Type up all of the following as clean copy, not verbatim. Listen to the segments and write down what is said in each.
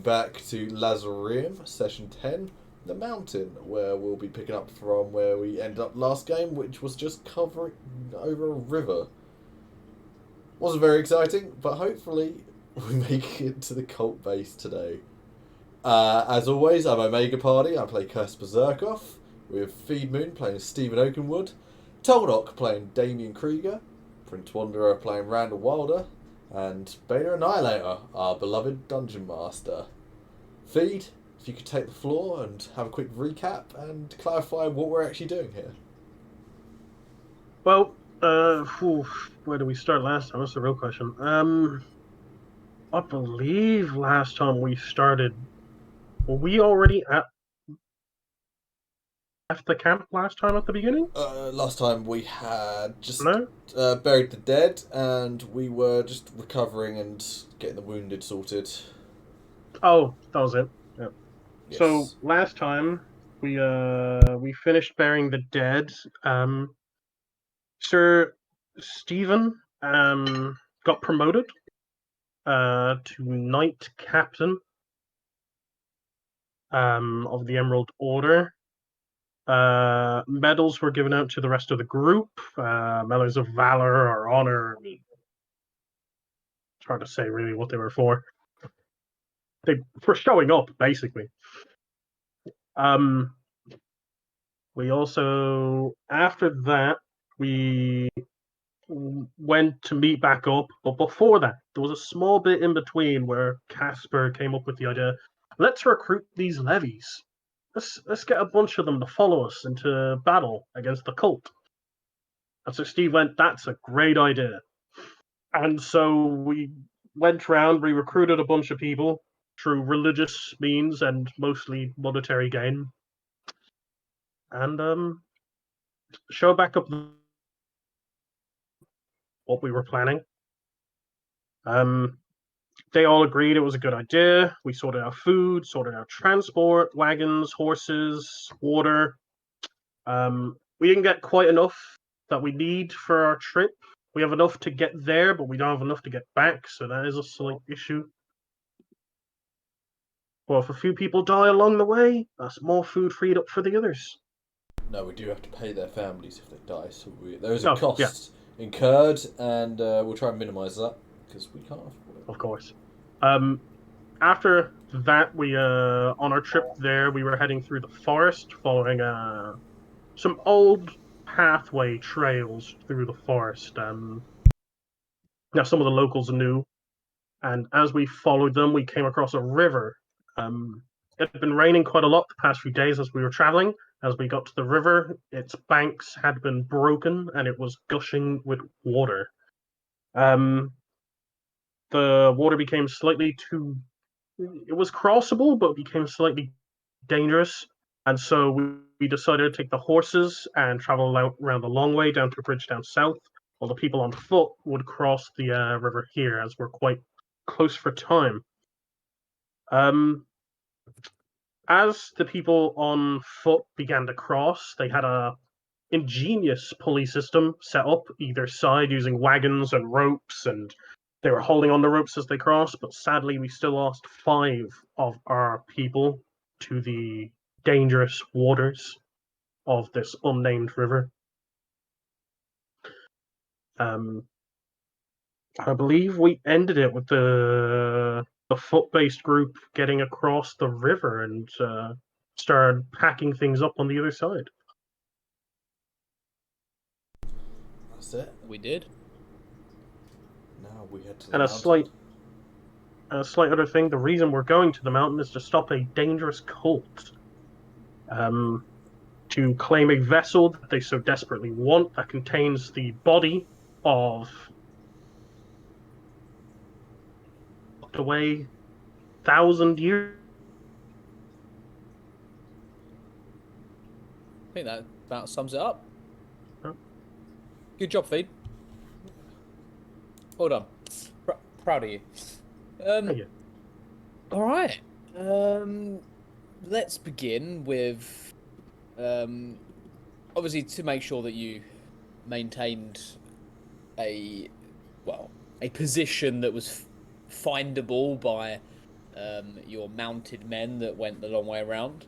back to Lazarium, session 10, the mountain, where we'll be picking up from where we ended up last game, which was just covering over a river. Wasn't very exciting, but hopefully we make it to the cult base today. As always, I'm Omega Party, I play Curse Berserkoff, we have Feed Moon playing Stephen Oakenwood, Tolnock playing Damien Krieger, Prince Wanderer playing Randall Wilder, and Beta Annihilator, our beloved Dungeon Master. Feed, if you could take the floor and have a quick recap and clarify what we're actually doing here. Well, where did we start last time? That's the real question. I believe last time we started, were we already left the camp last time at the beginning? Last time we had just No? buried the dead, and we were just recovering and getting the wounded sorted. Oh, that was it. Yeah. Yes. So last time we finished burying the dead. Sir Stephen got promoted to Knight Captain of the Emerald Order. Medals were given out to the rest of the group. Medals of Valor or Honor. It's hard to say really what they were for. For showing up, basically. We also, after that, we went to meet back up. But before that, there was a small bit in between where Casper came up with the idea, let's recruit these levies. Let's get a bunch of them to follow us into battle against the cult. And so Steve went, that's a great idea. And so we went around, we recruited a bunch of people through religious means and mostly monetary gain. And show back up what we were planning. They all agreed it was a good idea. We sorted out food, sorted out transport, wagons, horses, water. We didn't get quite enough that we need for our trip. We have enough to get there, but we don't have enough to get back, so that is a slight issue. Well, if a few people die along the way, that's more food freed up for the others. No, we do have to pay their families if they die, so there is a cost Yeah. incurred, and we'll try and minimise that, because we can't afford it. Of course. After that, we on our trip there, we were heading through the forest, following some old pathway trails through the forest. Now some of the locals knew, and as we followed them, we came across a river. It had been raining quite a lot the past few days as we were traveling. As we got to the river, its banks had been broken and it was gushing with water. The water became slightly too. It was crossable, but became slightly dangerous. And so we decided to take the horses and travel out around the long way down to a bridge down south, while the people on foot would cross the river here, as we're quite close for time. As the people on foot began to cross, they had a ingenious pulley system set up either side using wagons and ropes, and they were holding on the ropes as they crossed, but sadly we still lost 5 of our people to the dangerous waters of this unnamed river. I believe we ended it with the foot-based group getting across the river and started packing things up on the other side. That's it. We did. Now we head to the And mountain. a slight other thing, the reason we're going to the mountain is to stop a dangerous cult. To claim a vessel that they so desperately want that contains the body of locked away 1,000 years. I think that about sums it up. Huh? Good job, Feed. Well done. Proud of you. Thank you. All right. Let's begin with obviously to make sure that you maintained a position that was findable by your mounted men that went the long way around.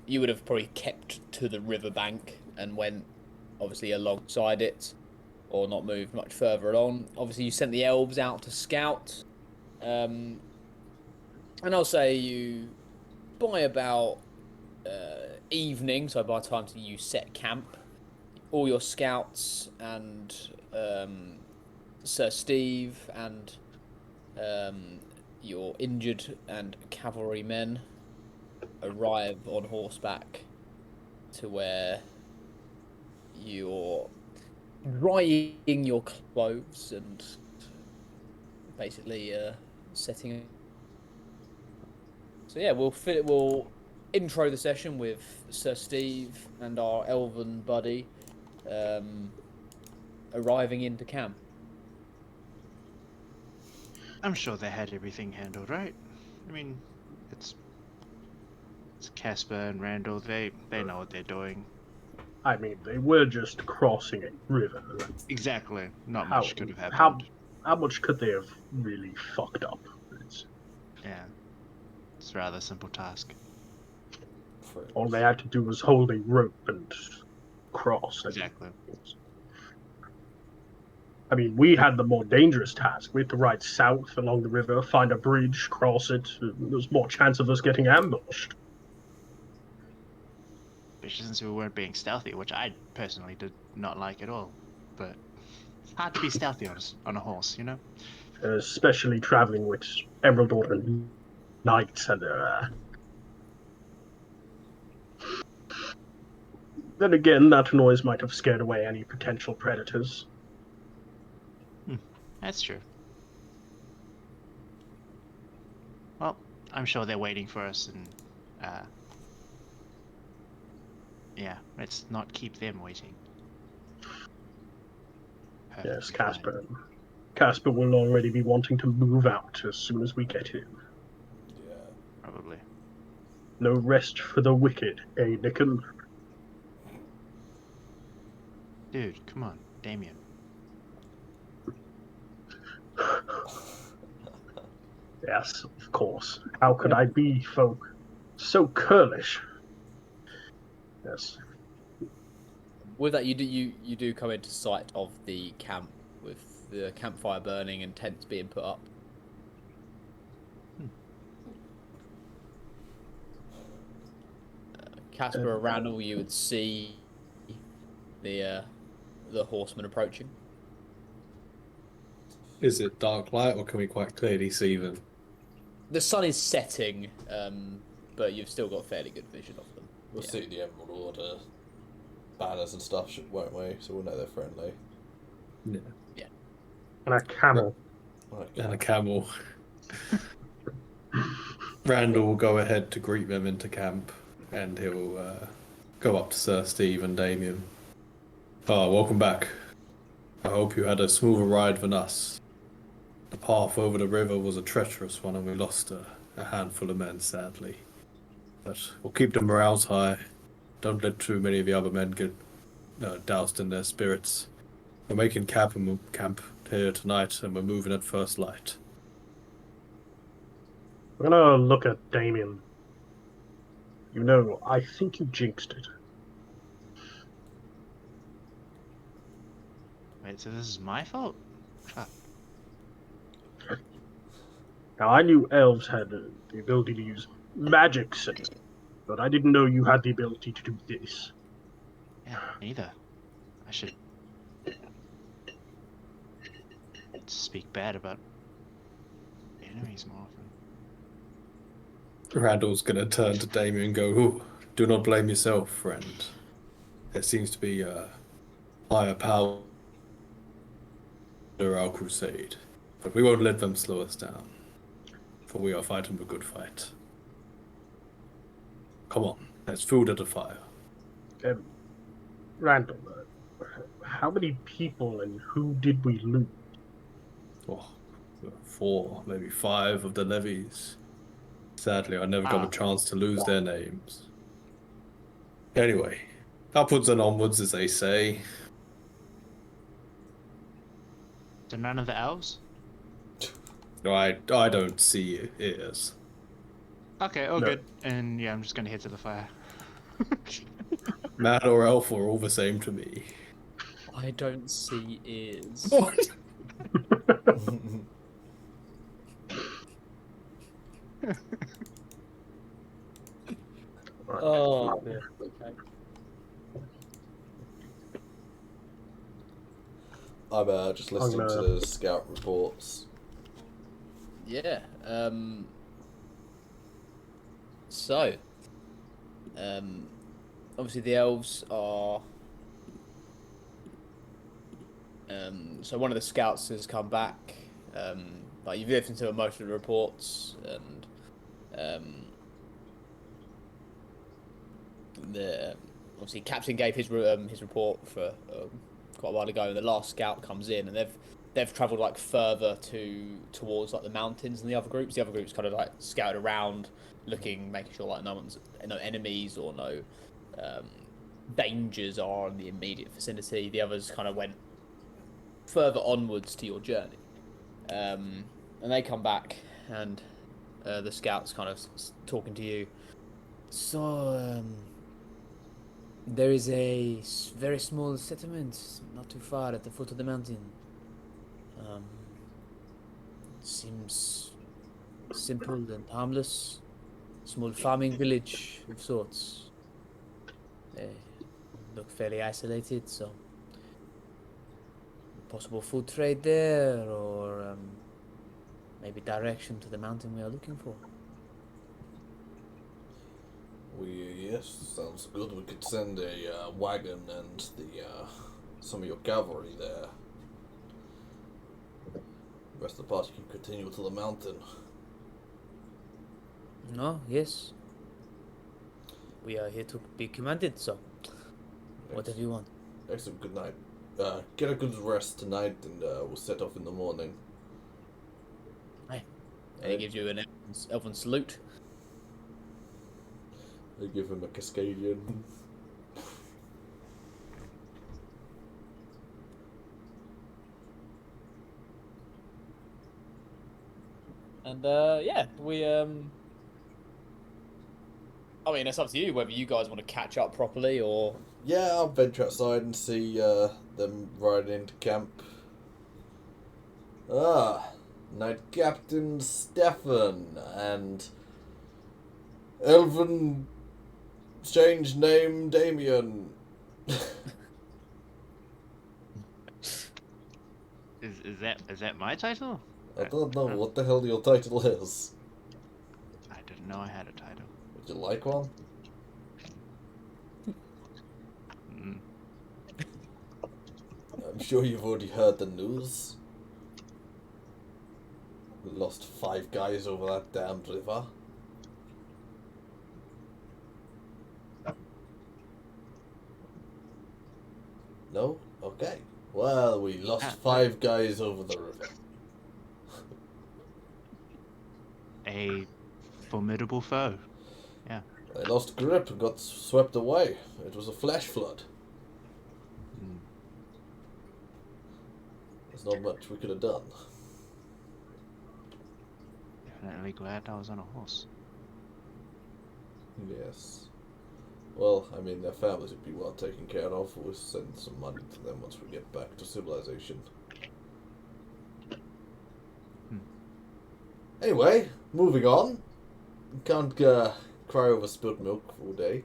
You would have probably kept to the riverbank and went, obviously, alongside it, or not moved much further along. Obviously, you sent the elves out to scout. And I'll say by about evening, so by the time you set camp, all your scouts and Sir Steve and your injured and cavalry men arrive on horseback to where you're drying your clothes and basically setting. So yeah, we'll intro the session with Sir Steve and our elven buddy arriving into camp. I'm sure they had everything handled, right? I mean, it's Casper and Randall. They know what they're doing. I mean, they were just crossing a river. Exactly. Not much could have happened. How much could they have really fucked up? Yeah. It's a rather simple task. All they had to do was hold a rope and cross. Exactly. I mean, we had the more dangerous task. We had to ride south along the river, find a bridge, cross it. There's more chance of us getting ambushed. Especially since we weren't being stealthy, which I personally did not like at all. But it's hard to be stealthy on a horse, you know? Especially traveling with Emerald Order Knights and Then again, that noise might have scared away any potential predators. That's true. Well, I'm sure they're waiting for us, and yeah, let's not keep them waiting. Yes, Casper. Casper will already be wanting to move out as soon as we get in. Yeah. Probably. No rest for the wicked, eh, Nickon? Dude, come on, Damien. Yes, of course. How could I be, folk? So curlish. Yes. With that, you do come into sight of the camp with the campfire burning and tents being put up. Casper, Randall, you would see the horsemen approaching. Is it dark light, or can we quite clearly see them? The sun is setting, but you've still got fairly good vision of them. We'll see the Emerald Order banners and stuff, won't we? So we'll know they're friendly. Yeah. Yeah. And a camel. And a camel. Randall will go ahead to greet them into camp, and he'll go up to Sir Steve and Damien. Oh, welcome back. I hope you had a smoother ride than us. The path over the river was a treacherous one, and we lost a handful of men, sadly. But we'll keep the morales high. Don't let too many of the other men get doused in their spirits. We're making camp here tonight, and we're moving at first light. I'm gonna look at Damien. You know, I think you jinxed it. Wait, so this is my fault? Fuck. Now, I knew elves had the ability to use magic, but I didn't know you had the ability to do this. Yeah, neither. I should speak bad about enemies more often. Randall's gonna turn to Damien and go, "Ooh, do not blame yourself, friend. There seems to be a higher power under our crusade, but we won't let them slow us down, for we are fighting a good fight. Come on, there's food at the fire." Randall, how many people and who did we lose? Oh, 4, maybe 5 of the levies. Sadly, I never got a chance to lose their names. Anyway, upwards and onwards, as they say. So none of the elves? No, I don't see ears. Okay, all No. good. And yeah, I'm just gonna head to the fire. Man or elf are all the same to me. I don't see ears. What? Right. Oh, yeah. Okay. I'm just listening to gonna- the scout reports. Yeah. So, obviously the elves are. So one of the scouts has come back. Like you've listened to most of the reports, and the obviously captain gave his report for quite a while ago, and the last scout comes in, and they've travelled like further towards like the mountains than the other groups. The other groups kind of like scouted around, looking, making sure like no enemies or no dangers are in the immediate vicinity. The others kind of went further onwards to your journey, and they come back, and the scouts kind of talking to you. So there is a very small settlement not too far at the foot of the mountain. Seems simple and harmless. Small farming village of sorts. They look fairly isolated, so possible food trade there, or maybe direction to the mountain we are looking for. Yes, sounds good. We could send a wagon and some of your cavalry there. The rest of the party can continue to the mountain. No, yes. We are here to be commanded, so whatever you want. Excellent. Good night. Get a good rest tonight, and we'll set off in the morning. Hey. And he gives you an elven salute. I give him a Cascadian. And yeah, we I mean, it's up to you whether you guys want to catch up properly or. Yeah, I'll venture outside and see them riding into camp. Knight Captain Stefan and Elven strange name Damien. Is that my title? I don't know what the hell your title is. I didn't know I had a title. Would you like one? Mm. I'm sure you've already heard the news. We lost 5 guys over that damned river. No? Okay. Well, we lost 5 guys over the river. A formidable foe. They lost grip and got swept away. It was a flash flood. Mm. There's not much we could have done. Definitely glad I was on a horse. Yes. Well, I mean, their families would be well taken care of. We'll send some money to them once we get back to civilization. Anyway, moving on. Can't cry over spilt milk all day.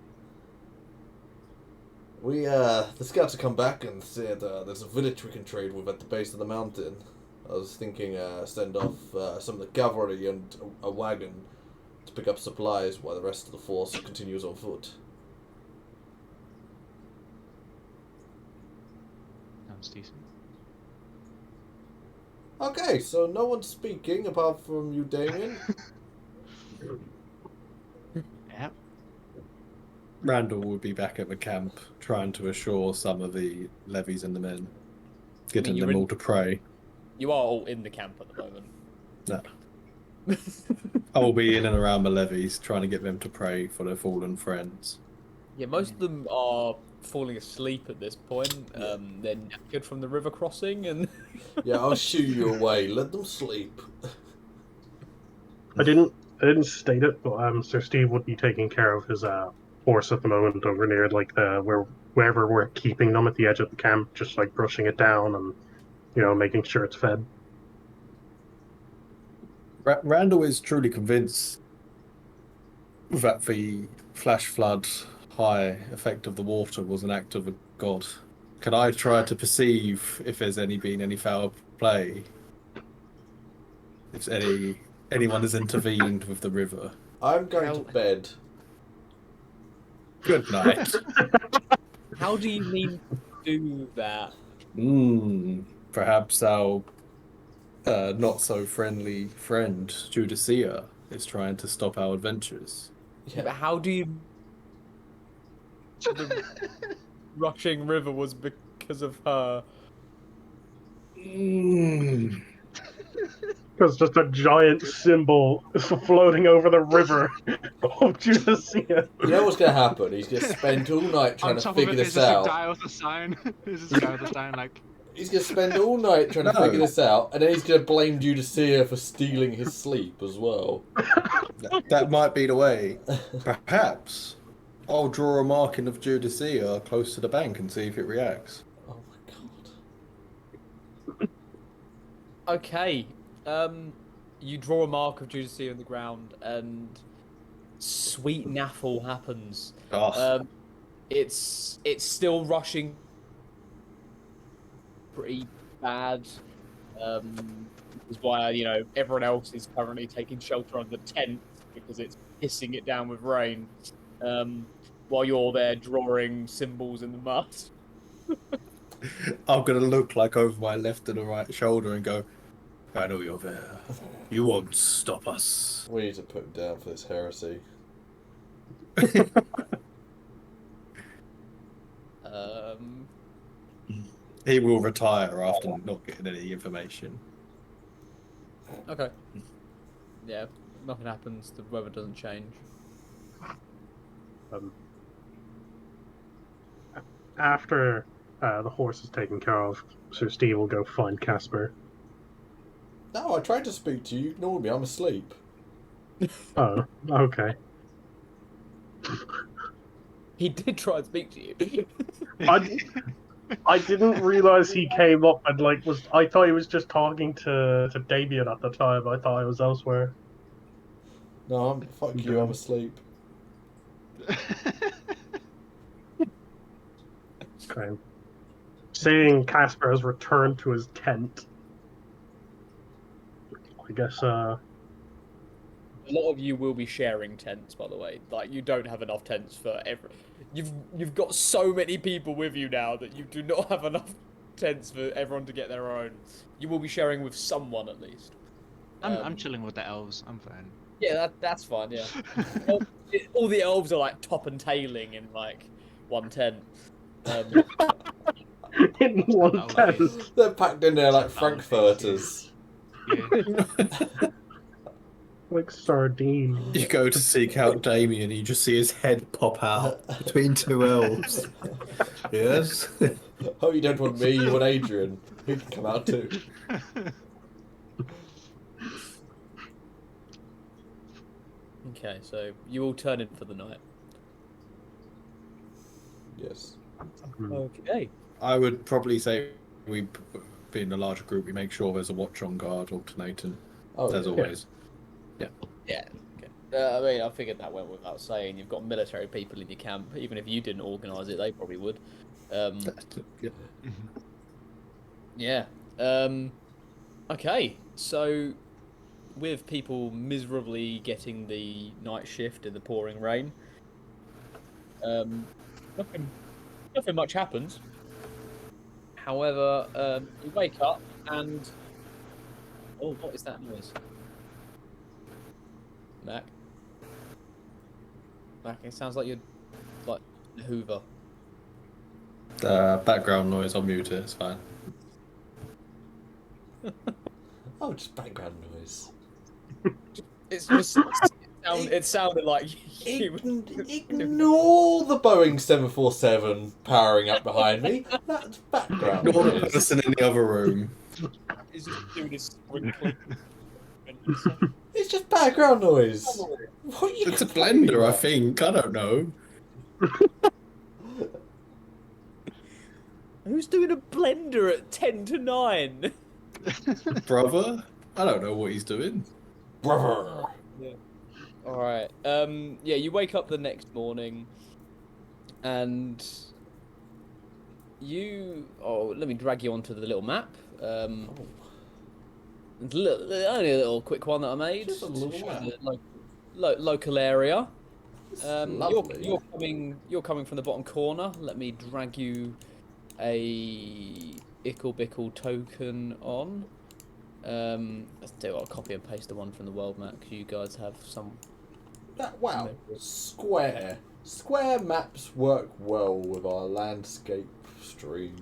The scouts have come back and said there's a village we can trade with at the base of the mountain. I was thinking send off some of the cavalry and a wagon to pick up supplies while the rest of the force continues on foot. Sounds decent. Okay, so no one's speaking apart from you, Damien. Yep. Randall would be back at the camp trying to assure some of the levies and the men, getting you're them in- all to pray. You are all in the camp at the moment. No. I will be in and around the levies trying to get them to pray for their fallen friends. Yeah, most of them are falling asleep at this point. Yeah. They're knackered from the river crossing, and Yeah, I'll shoo you away. Let them sleep. I didn't state it, but Sir Steve would be taking care of his horse at the moment over near like the wherever we're keeping them at the edge of the camp, just like brushing it down and making sure it's fed. Randall is truly convinced that the flash flood high effect of the water was an act of a god. Can I try to perceive if there's been any foul play? If anyone has intervened with the river? I'm going to bed. Good night. How do you mean to do that? Perhaps our not so friendly friend Judicia is trying to stop our adventures. But how do you... The rushing river was because of her. Because just a giant symbol floating over the river of Judasia. You know what's going to happen? He's going to spend all night trying to figure this there's out. just a guy with a sign. There's just a guy with a sign like... He's going to spend all night trying to figure this out, and then he's going to blame Judicia for stealing his sleep as well. That might be the way. Perhaps I'll draw a marking of Judicia close to the bank and see if it reacts. Oh my god. Okay. You draw a mark of Judicia on the ground, and sweet naffle happens. Oh. It's still rushing pretty bad. Is why everyone else is currently taking shelter under tents because it's pissing it down with rain. While you're there drawing symbols in the mud. I'm gonna look like over my left and the right shoulder and go, I know you're there. You won't stop us. We need to put him down for this heresy. He will retire after not getting any information. Okay. Yeah, nothing happens. The weather doesn't change. After the horse is taken care of, Sir Steve will go find Casper. No, I tried to speak to you. You ignored me. I'm asleep. Oh, okay. He did try and speak to you. I didn't realize he came up and I thought he was just talking to Damien at the time. I thought I was elsewhere. No, fuck you. I'm asleep. Okay. Seeing Casper has returned to his tent, I guess. A lot of you will be sharing tents, by the way. Like, you don't have enough tents for every... You've got so many people with you now that you do not have enough tents for everyone to get their own. You will be sharing with someone at least. I'm chilling with the elves. I'm fine. Yeah, that's fine. Yeah. All the elves are like top and tailing in like one tent. In one tent. They're packed in there like frankfurters. Yeah. Like sardine. You go to seek out Damien, you just see his head pop out between two elves. Yes? Oh, you don't want me, you want Adrian. He can come out too. Okay, so you all turn in for the night. Yes. Okay. I would probably say we, being a larger group, we make sure there's a watch on guard alternating. Oh, as yeah. always. Yeah. Okay. I mean, I figured that went without saying. You've got military people in your camp. Even if you didn't organise it, they probably would. Yeah. Yeah. Okay. So, with people miserably getting the night shift in the pouring rain, nothing much happens. However, you wake up and... Oh, what is that noise? Mac, it sounds like you're like Hoover. Background noise, I'll mute it, it's fine. Oh, just background noise. It's just it sounded like you. Ignore the Boeing 747 powering up behind me. That's background You're the noise. person in the other room. He's just doing his sprinkling. It's just background noise. What are you It's a complaining blender, I about? think. I don't know. Who's doing a blender at 10 to 9? Brother? I don't know what he's doing. Brother. Yeah. All right. Yeah, you wake up the next morning, and you. Oh, let me drag you onto the little map. It's only a little quick one that I made. Just a to little show map. the local area. It's You're lovely. coming from the bottom corner. Let me drag you a Ickle Bickle token on. Let's do. I'll copy and paste the one from the world map. 'Cause you guys have some. Wow. Square. Square maps work well with our landscape stream.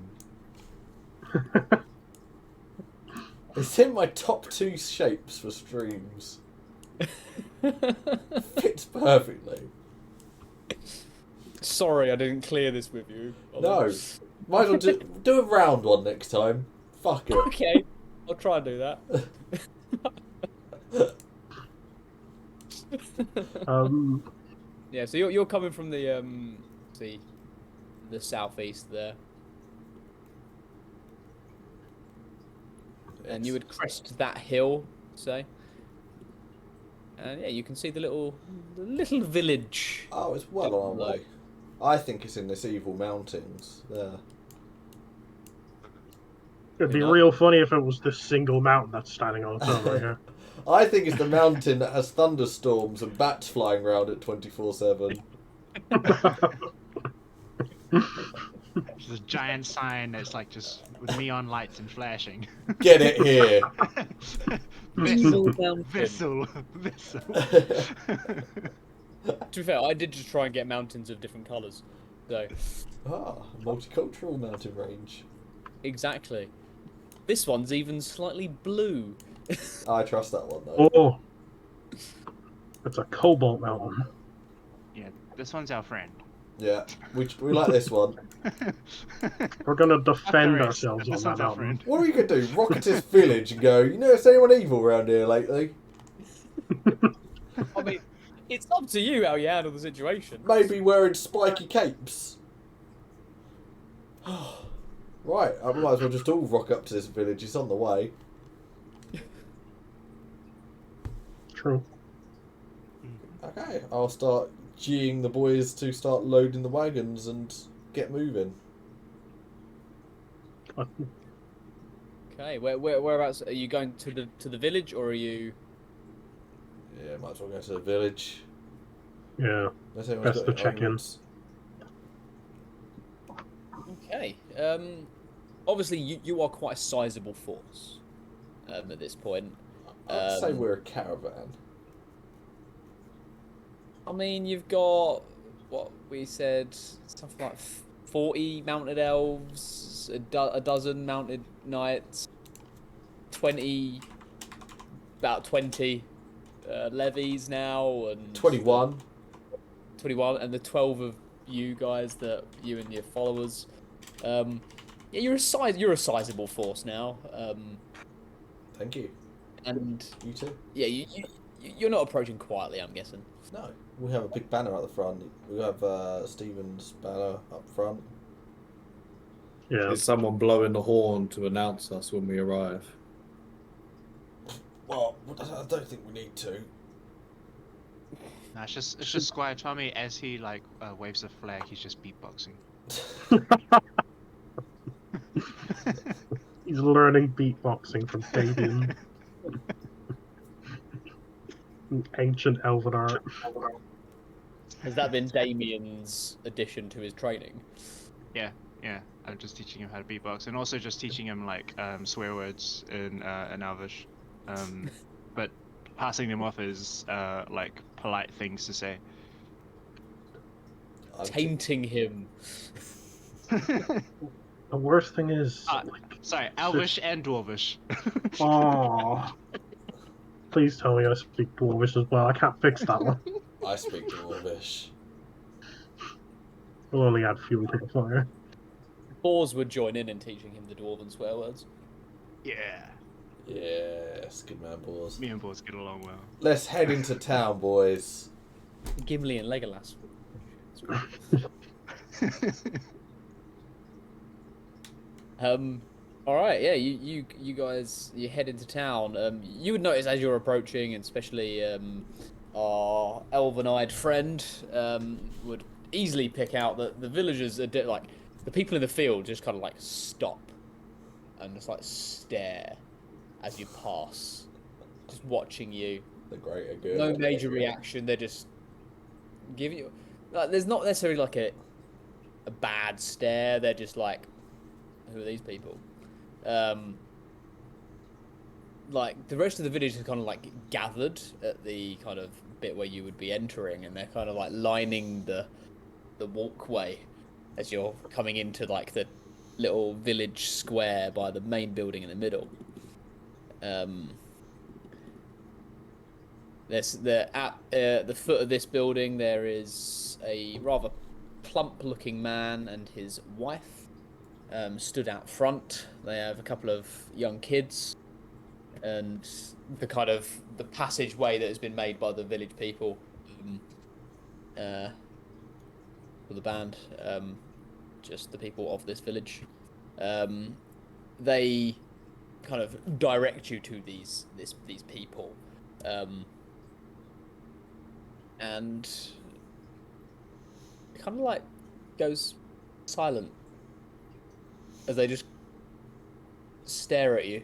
It's in my top 2 shapes for streams. Fits perfectly. Sorry, I didn't clear this with you. No. Might as well do a round one next time. Fuck it. Okay, I'll try and do that. Yeah, so you're coming from the southeast there, and you would crest that hill, say, and yeah, you can see the little village. Oh, it's well on our way. I think it's in this evil mountains there. It'd be real funny if it was this single mountain that's standing on its own right here. I think it's the mountain that has thunderstorms and bats flying around it 24/7. There's a giant sign that's like just with neon lights and flashing. Get it here. Evil mountain. Vessel. To be fair, I did just try and get mountains of different colours. So Multicultural mountain range. exactly. This one's even slightly blue. I trust that one though. Oh, it's a cobalt mountain. Yeah, this one's our friend. Yeah, we like this one. We're gonna defend After us, ourselves on this that one's our mountain. friend. What are we gonna do? Rocket this village and go, you know, is anyone evil around here lately? I mean, it's up to you how you handle the situation. Maybe wearing spiky capes. Right, I might as well just all rock up to this village. It's on the way. True. Okay, I'll start G'ing the boys to start loading the wagons and get moving. Okay, whereabouts are you going to the village, or are you? Yeah, might as well go to the village. Yeah. Unless anyone's Best got to check any in. onwards. Okay. Obviously, you are quite a sizable force. At this point. I'd say we're a caravan. I mean, you've got what we said, something like 40 mounted elves, a dozen mounted knights, about 20 levies now, and 21. 21, and the 12 of you guys, you and your followers. Yeah, you're a sizable force now. Thank you. And You too. yeah, you're not approaching quietly, I'm guessing. No, we have a big banner at the front. We have Stephen's banner up front. Yeah. Is someone blowing the horn to announce us when we arrive? Well, I don't think we need to. No, it's just Squire Tommy as he like waves a flag. He's just beatboxing. He's learning beatboxing from Damien. Ancient elven art. Has that been Damien's addition to his training? Yeah. I'm just teaching him how to beatbox, and also just teaching him like swear words in Elvish, but passing them off as like polite things to say. Tainting him. The worst thing is, Sorry, Elvish and Dwarvish. oh, please tell me I speak Dwarvish as well. I can't fix that one. I speak Dwarvish. We'll only add fuel to the fire. Boars would join in teaching him the dwarven swear words. Yeah. Yes, good man, boys. Me and Boars get along well. Let's head into town, boys. Gimli and Legolas. All right, yeah, you guys, you head into town. You would notice as you're approaching, and especially our elven-eyed friend would easily pick out that the villagers are like the people in the field just kind of like stop and just like stare as you pass, just watching you. The greater good. No major reaction. They're just give you like there's not necessarily like a bad stare. They're just like, who are these people? Like the rest of the village is kind of like gathered at the kind of bit where you would be entering, and they're kind of like lining the walkway as you're coming into like the little village square by the main building in the middle. At the foot of this building there is a rather plump-looking man and his wife stood out front. They have a couple of young kids, and the passageway that has been made by the village people for the band, just the people of this village. They kind of direct you to these people. And it kind of like goes silent as they just stare at you.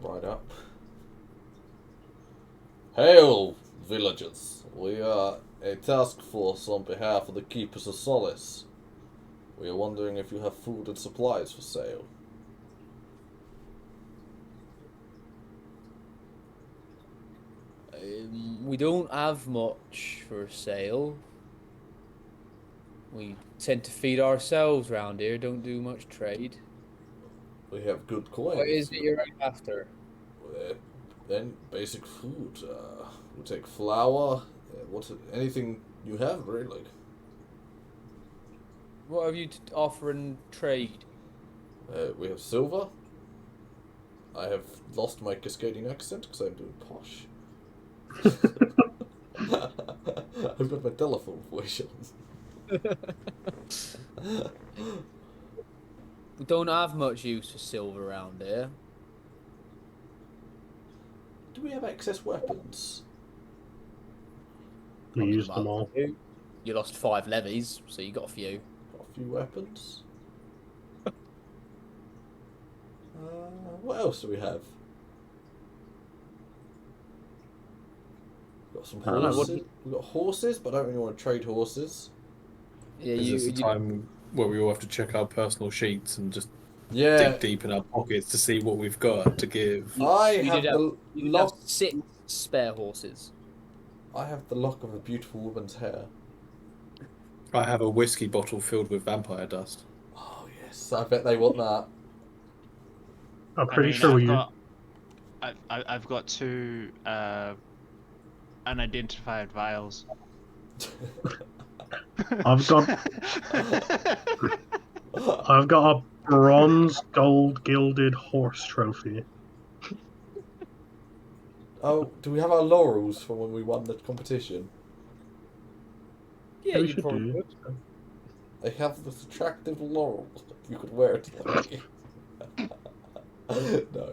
Right up. Hail, villagers. We are a task force on behalf of the Keepers of Solace. We are wondering if you have food and supplies for sale. We don't have much for sale. We tend to feed ourselves round here, don't do much trade. We have good coins. What is it you're after? Then basic food. We take flour. Anything you have, really. What have you to offer in trade? We have silver. I have lost my cascading accent because I'm doing posh. I've got my telephone voice on. We don't have much use for silver around here. Do we have excess weapons? We used them all. You lost 5 levies, so you got a few. Got a few weapons. What else do we have? Got some I don't know, horses. We've got horses, but I don't really want to trade horses. Yeah, Is this a time where we all have to check our personal sheets and just Yeah, dig deep in our pockets to see what we've got to give? I you have did the you did lock. have 6 spare horses. I have the lock of a beautiful woman's hair. I have a whiskey bottle filled with vampire dust. Oh yes, I bet they want that. I'm pretty sure we. I've got 2 unidentified vials. I've got a bronze gold gilded horse trophy. Oh, do we have our laurels from when we won the competition? Yeah, We you should probably do. would. They have this attractive laurels. You could wear it to the No.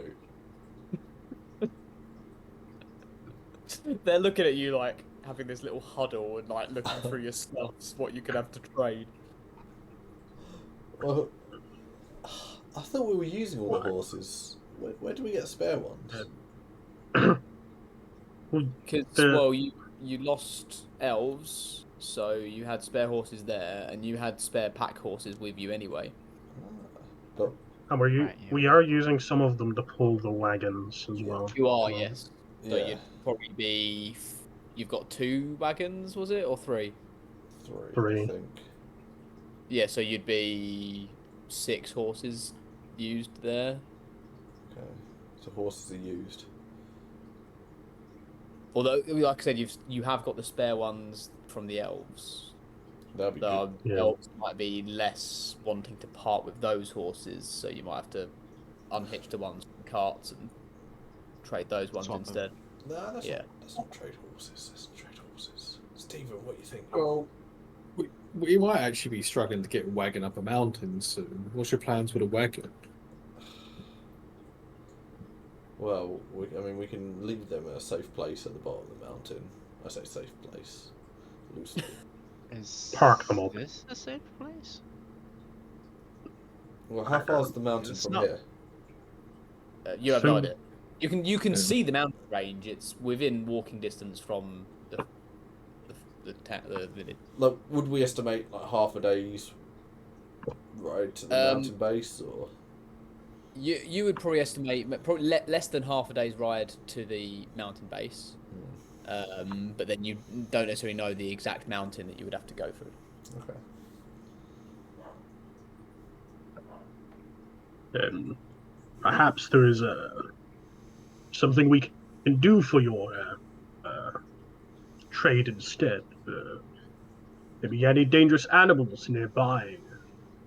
They're looking at you like having this little huddle and like looking through your stuffs, what you could have to trade. Well, I thought we were using all the horses. Where do we get spare ones? Because well, you lost elves, so you had spare horses there, and you had spare pack horses with you anyway. But And Right, yeah. we are using some of them to pull the wagons as well. You are, Um, yes. So yeah, you'd probably be. You've got 2 wagons, was it, or 3? 3, Three. I think. Yeah, so you'd be 6 horses used there. Okay, so horses are used. Although, like I said, you have got the spare ones from the elves. That'd be The good. Yeah. elves might be less wanting to part with those horses, so you might have to unhitch the ones carts and trade those ones Swap them. instead. Nah, Yeah. That's not trade horses. That's trade horses. Stephen, what do you think? Well, we might actually be struggling to get a wagon up a mountain soon. What's your plans with a wagon? Well, we can leave them at a safe place at the bottom of the mountain. I say safe place, loosely. Is Park them up. this a safe place? Well, how far is the mountain It's from not- here? You have no So- idea. You can Yeah. see the mountain range. It's within walking distance from the village. Like, would we estimate like half a day's ride to the mountain base, or? You would probably estimate probably less than half a day's ride to the mountain base. But then you don't necessarily know the exact mountain that you would have to go through. Okay. Perhaps there is something we can do for your trade instead. Maybe any dangerous animals nearby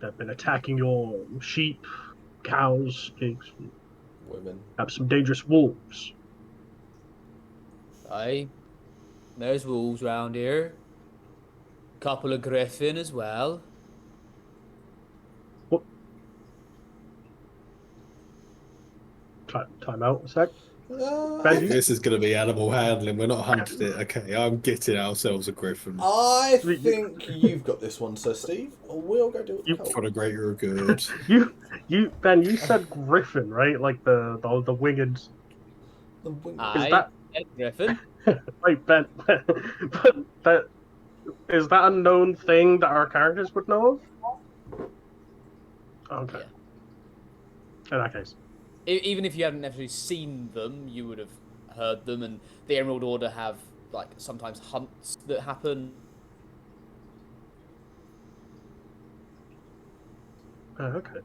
that have been attacking your sheep, cows, pigs. Women. Have some dangerous wolves. Aye, there's wolves round here. Couple of griffin as well. Time out a sec. I Benji? This is going to be animal handling. We're not hunting it. Okay, I'm getting ourselves a griffin think you've got this one, Sir Steve. We'll go do it. for the greater good. Ben, you said griffin, right? Like the winged. The wing. Aye, that- griffin. Wait, Ben, but that is that a known thing that our characters would know of? Okay. In that case. Even if you hadn't necessarily seen them, you would have heard them. And the Emerald Order have like sometimes hunts that happen. Okay.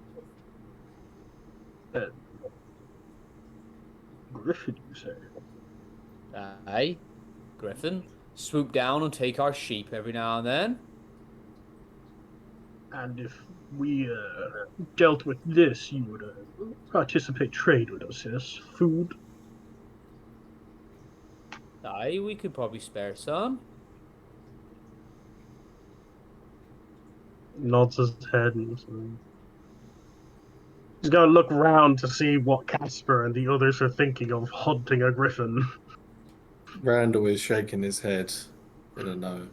Griffin, you say? Aye, griffin. Swoop down and take our sheep every now and then. And if we dealt with this, you would participate trade with us, yes? Food? Aye, we could probably spare some. Nods his head and he's gonna look round to see what Casper and the others are thinking of hunting a griffin. Randall is shaking his head in a no.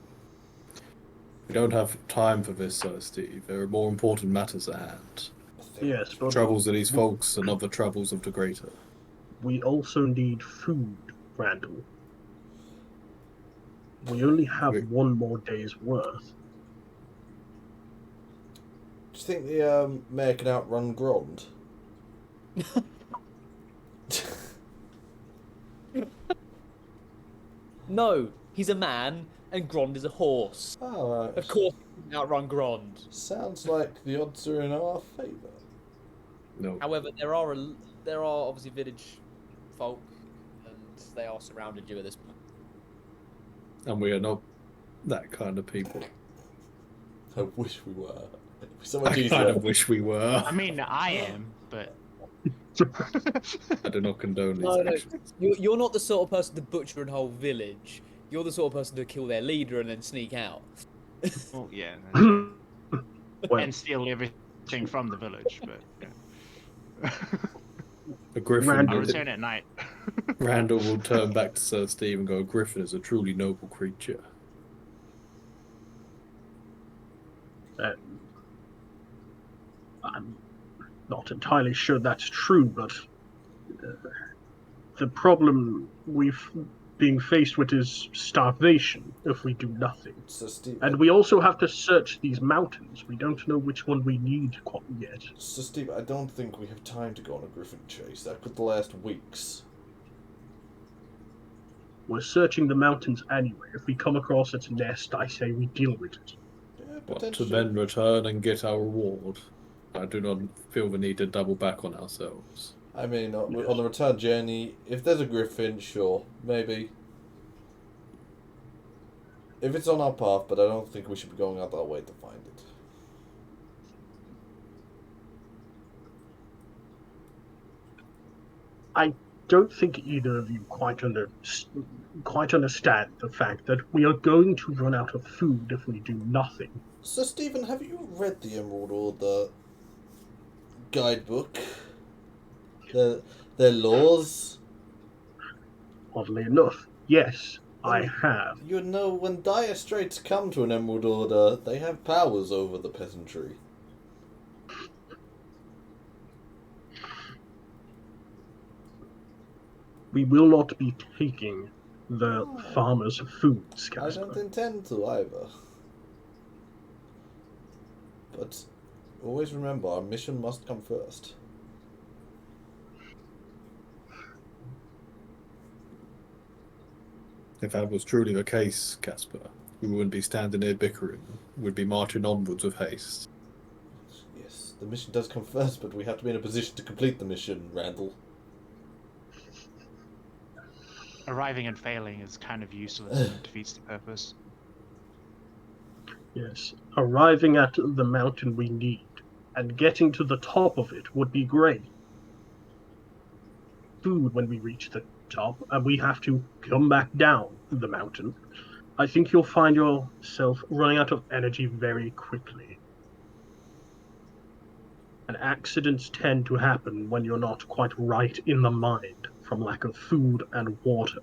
We don't have time for this, Sir Steve. There are more important matters at hand. Yes, but Troubles of these folks and other troubles of the greater. we also need food, Randall. We only have Wait. one more day's worth. Do you think the mayor can outrun Grond? No, he's a man and Grond is a horse. Oh, right. Of course, he can outrun Grond. Sounds like the odds are in our favour. No. However, there are obviously village folk, and they are surrounded you at this point. And we are not that kind of people. I wish we were. It'd be so much I easier. kind of wish we were. I mean, I am, but I do not condone these No, no. actions. You're not the sort of person to butcher a whole village. You're the sort of person to kill their leader and then sneak out. well, yeah, Well, and steal everything from the village. But yeah. A griffin. I Randall. return at night. Randall will turn back to Sir Steve and go, "A griffin is a truly noble creature." I'm not entirely sure that's true, but the problem we've being faced with is starvation if we do nothing. So Steve, And we also have to search these mountains. We don't know which one we need quite yet. So Steve, I don't think we have time to go on a griffin chase. That could last weeks. We're searching the mountains anyway. If we come across its nest, I say we deal with it. Yeah, What, to potentially. then return and get our reward. I do not feel the need to double back on ourselves. I mean, on the return journey, if there's a griffin, sure, maybe. If it's on our path, but I don't think we should be going out that way to find it. I don't think either of you quite understand the fact that we are going to run out of food if we do nothing. So, Stephen, have you read the Emerald Order guidebook? Their laws? Oddly enough, yes, I Then have. You know, when dire straits come to an Emerald Order, they have powers over the peasantry. We will not be taking the farmers' foods, I don't Casper. intend to either. But always remember, our mission must come first. If that was truly the case, Casper, we wouldn't be standing here bickering. We'd be marching onwards with haste. Yes, the mission does come first, but we have to be in a position to complete the mission, Randall. Arriving and failing is kind of useless and defeats the purpose. Yes, arriving at the mountain we need and getting to the top of it would be great. Food when we reach the top, and we have to come back down the mountain. I think you'll find yourself running out of energy very quickly. And accidents tend to happen when you're not quite right in the mind from lack of food and water.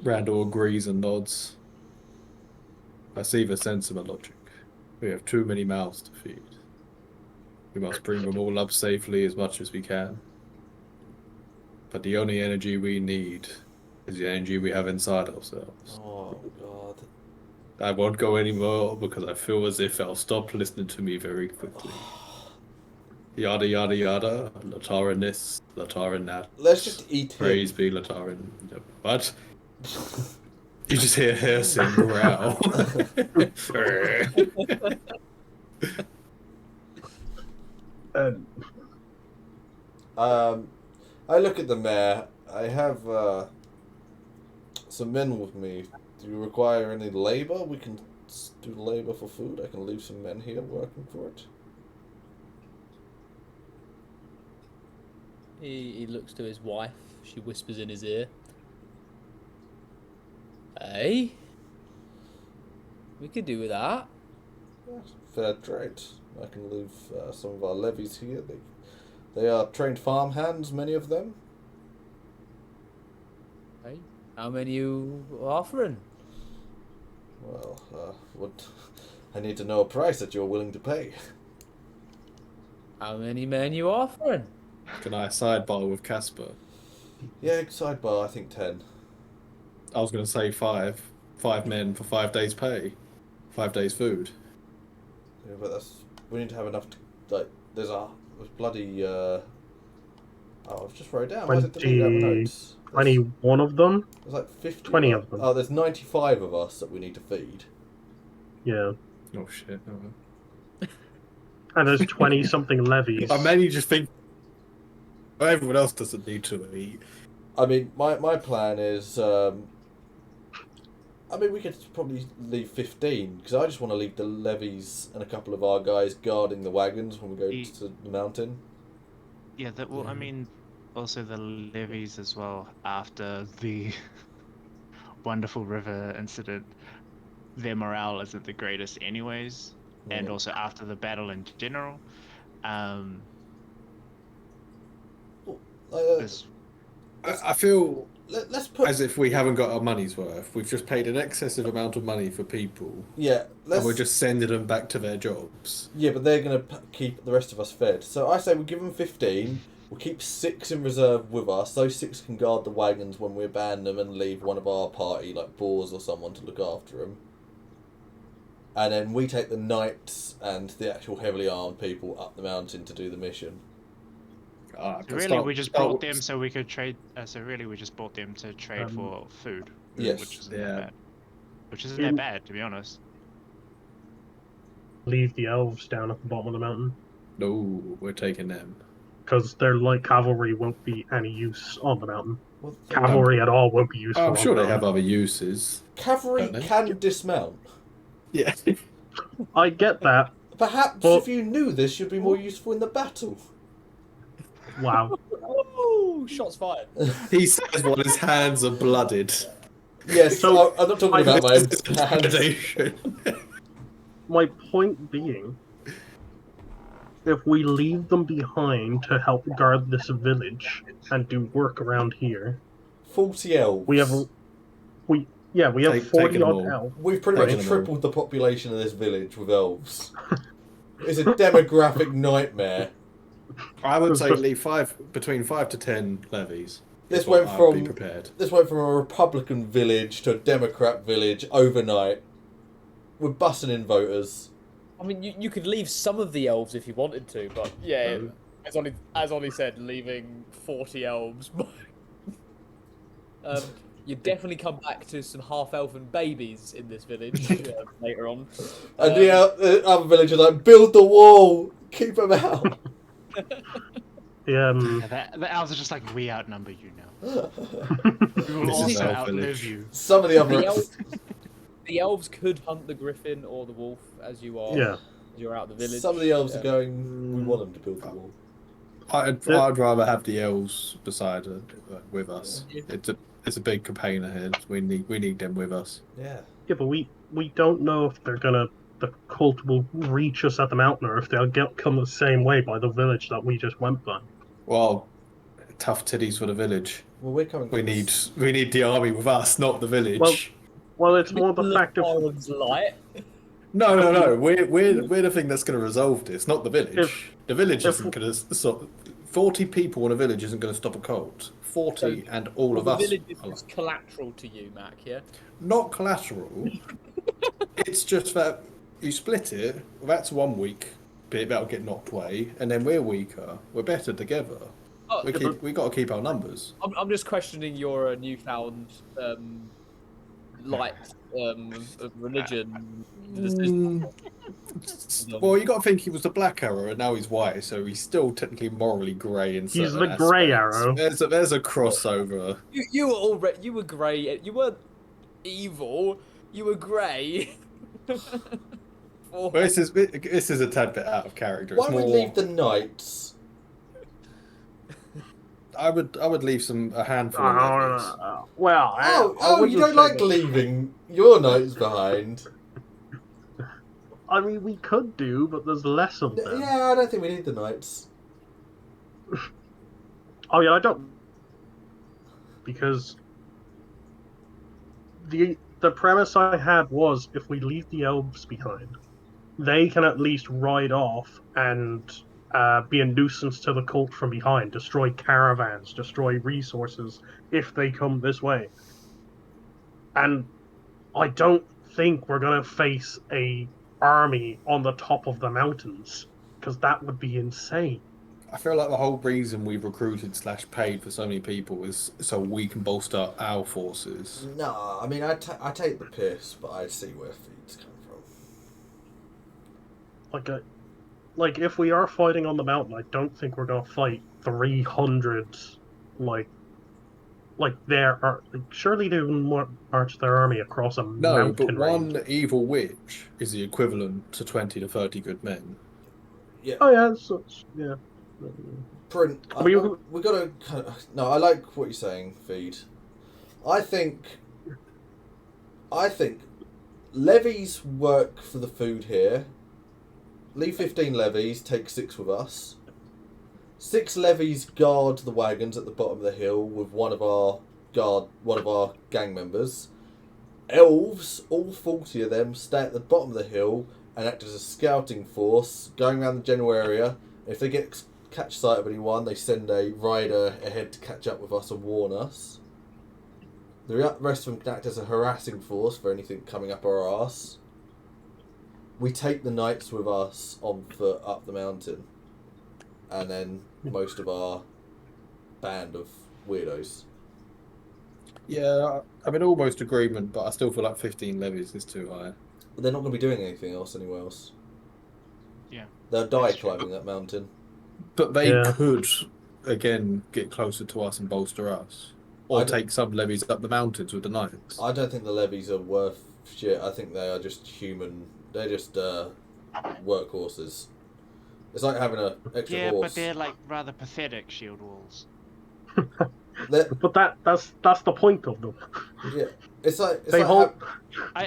Randall agrees and nods. I see the sensible logic. We have too many mouths to feed. We must bring them all up safely as much as we can. But the only energy we need is the energy we have inside ourselves. Oh, God. I won't go anymore because I feel as if they'll stop listening to me very quickly. Yada yada yada, Latarin this, Latarin that. Let's just eat him. Praise be Latarin. What? You just hear Hersin growl. I look at the mayor. I have some men with me. Do you require any labor? We can do labor for food. I can leave some men here working for it. He looks to his wife. She whispers in his ear. Hey? We could do with that. Yeah, fair trade. I can leave some of our levies here. They are trained farm hands, many of them. Hey? How many you offering? Well, what? I need to know a price that you're willing to pay. How many men you offering? Can I sidebar with Casper? Yeah, sidebar, I think 10. I was going to say 5. 5 men for 5 days' pay. 5 days' food. Yeah, but we need to have enough to, like, there's bloody, I've just wrote it down. Why is it deleted out of my notes? 21 of them? There's like 50. 20 of them. Oh, there's 95 of us that we need to feed. Yeah. Oh shit. Oh. And there's 20-something levies. I mainly just think everyone else doesn't need to eat. I mean, my plan is, we could probably leave 15, because I just want to leave the levies and a couple of our guys guarding the wagons when we go to the mountain. Yeah, I mean, also the levies as well, after the wonderful river incident, their morale isn't the greatest anyways, and also after the battle in general. I feel let's put as if we haven't got our money's worth. We've just paid an excessive amount of money for people. Yeah, and we're just sending them back to their jobs. Yeah, but they're going to keep the rest of us fed. So I say we give them 15. We'll keep 6 in reserve with us. Those 6 can guard the wagons when we abandon them and leave one of our party, like Boars or someone, to look after them. And then we take the knights and the actual heavily armed people up the mountain to do the mission. We just brought them so we could trade. We just bought them to trade for food. Yes. Which isn't that bad. Which isn't that bad, to be honest. Leave the elves down at the bottom of the mountain. No, we're taking them. Because their light cavalry won't be any use on the mountain. Well, Cavalry at all won't be useful. I'm sure they have other uses. Cavalry can dismount. Yeah. I get that, Perhaps Well- if you knew this, you'd be more useful in the battle. Wow. Oh, shots fired. He says while his hands are blooded. Yes, So, I'm not talking about my This is hands. intimidation. My point being, if we leave them behind to help guard this village and do work around here, 40 elves. we have Take 40 them odd all. elves. We've pretty Taking much them all. tripled the population of this village with elves. It's a demographic nightmare. I would It's say just- leave between 5 to 10 levies. This is what went I'd from- be prepared. This went from a Republican village to a Democrat village overnight. We're bussing in voters. I mean, you could leave some of the elves if you wanted to, but yeah, as Ollie said, leaving 40 elves. You definitely come back to some half-elven babies in this village later on. And the other villagers are like, build the wall, keep them out. The elves are just like, we outnumber you now. We will This is also our outlive village. you. Some of the other The elves could hunt the griffin or the wolf as you are. Yeah. As you're out the village. some of the elves are Yeah. going. We want them to build the wall. I'd rather have the elves beside with us. Yeah. It's a big campaign ahead. We need them with us. Yeah. Yeah, but we don't know if the cult will reach us at the mountain or if they'll come the same way by the village that we just went by. Well, tough titties for the village. Well, we're coming. We from need this- the army with us, not the village. Well, it's more the fact of Iron's light. No. We're the thing that's going to resolve this, not the village. The village if- isn't going to stop. 40 people in a village isn't going to stop a cult. 40 and all of The us. village is are just collateral to you, Mac. Yeah. not collateral. It's just that you split it. Well, that's 1 week. Bit that'll get knocked away, and then we're weaker. We're better together. Oh, We got to keep our numbers. I'm just questioning your newfound light of religion. Well, you got to think he was the Black Arrow, and now he's white, so he's still technically morally grey in He's certain the Grey aspects. Arrow. There's a crossover. You were already you were grey. You weren't evil. You were grey. Well, this is a tad bit out of character. Why It's don't we more. leave the knights? I would leave a handful of levies. well, Oh, wouldn't you don't say like that. leaving your knights behind? I mean, we could do, but there's less of them. Yeah, I don't think we need the knights. Oh yeah, I don't, because the premise I had was if we leave the elves behind, they can at least ride off and be a nuisance to the cult from behind, destroy caravans, destroy resources if they come this way. And I don't think we're gonna face a army on the top of the mountains, because that would be insane. I feel like the whole reason we've recruited / paid for so many people is so we can bolster our forces. No, I mean, I take the piss, but I see where feeds come from. Like if we are fighting on the mountain, I don't think we're gonna fight 300 like surely they wouldn't march their army across a No, mountain but range. one evil witch is the equivalent to 20 to 30 good men. Yeah. Oh yeah, yeah. Print. We gotta. No, I like what you're saying, Feed. I think levies work for the food here. Leave 15 levies. Take 6 with us. 6 levies guard the wagons at the bottom of the hill with one of our gang members. Elves, all 40 of them, stay at the bottom of the hill and act as a scouting force, going around the general area. If they catch sight of anyone, they send a rider ahead to catch up with us and warn us. The rest of them can act as a harassing force for anything coming up our arse. We take the knights with us on foot up the mountain, and then most of our band of weirdos. Yeah, I'm in almost agreement, but I still feel like 15 levies is too high. But they're not going to be doing anything else anywhere else. Yeah. They'll die That's true. climbing that mountain. But they Yeah. could, again, get closer to us and bolster us. Or I d- take some levies up the mountains with the knights. I don't think the levies are worth shit. I think they are just human. They're just workhorses. It's like having an extra Yeah, horse. but they're like rather pathetic shield walls. But that's the point of them. Yeah, it's like They hold.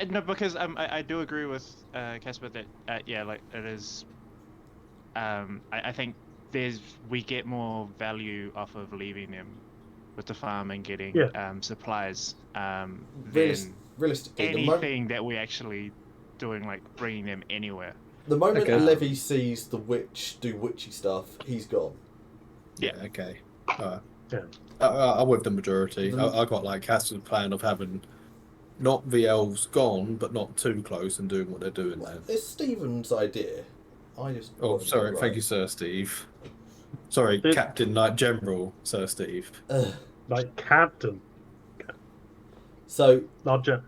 No, because I do agree with Casper that yeah, like it is. I think we get more value off of leaving them with the farm and getting supplies than realistically, anything that we're actually doing, like bringing them anywhere. The moment Okay. Levy sees the witch do witchy stuff, he's gone. Yeah, okay. Yeah. I'm with the majority. I got like Casper's plan of having not the elves gone, but not too close and doing what they're doing then. It's Stephen's idea. I just. Oh, sorry. Right. Thank you, Sir Steve. Sorry, Captain Knight General, Sir Steve. Like Captain. So. Not general.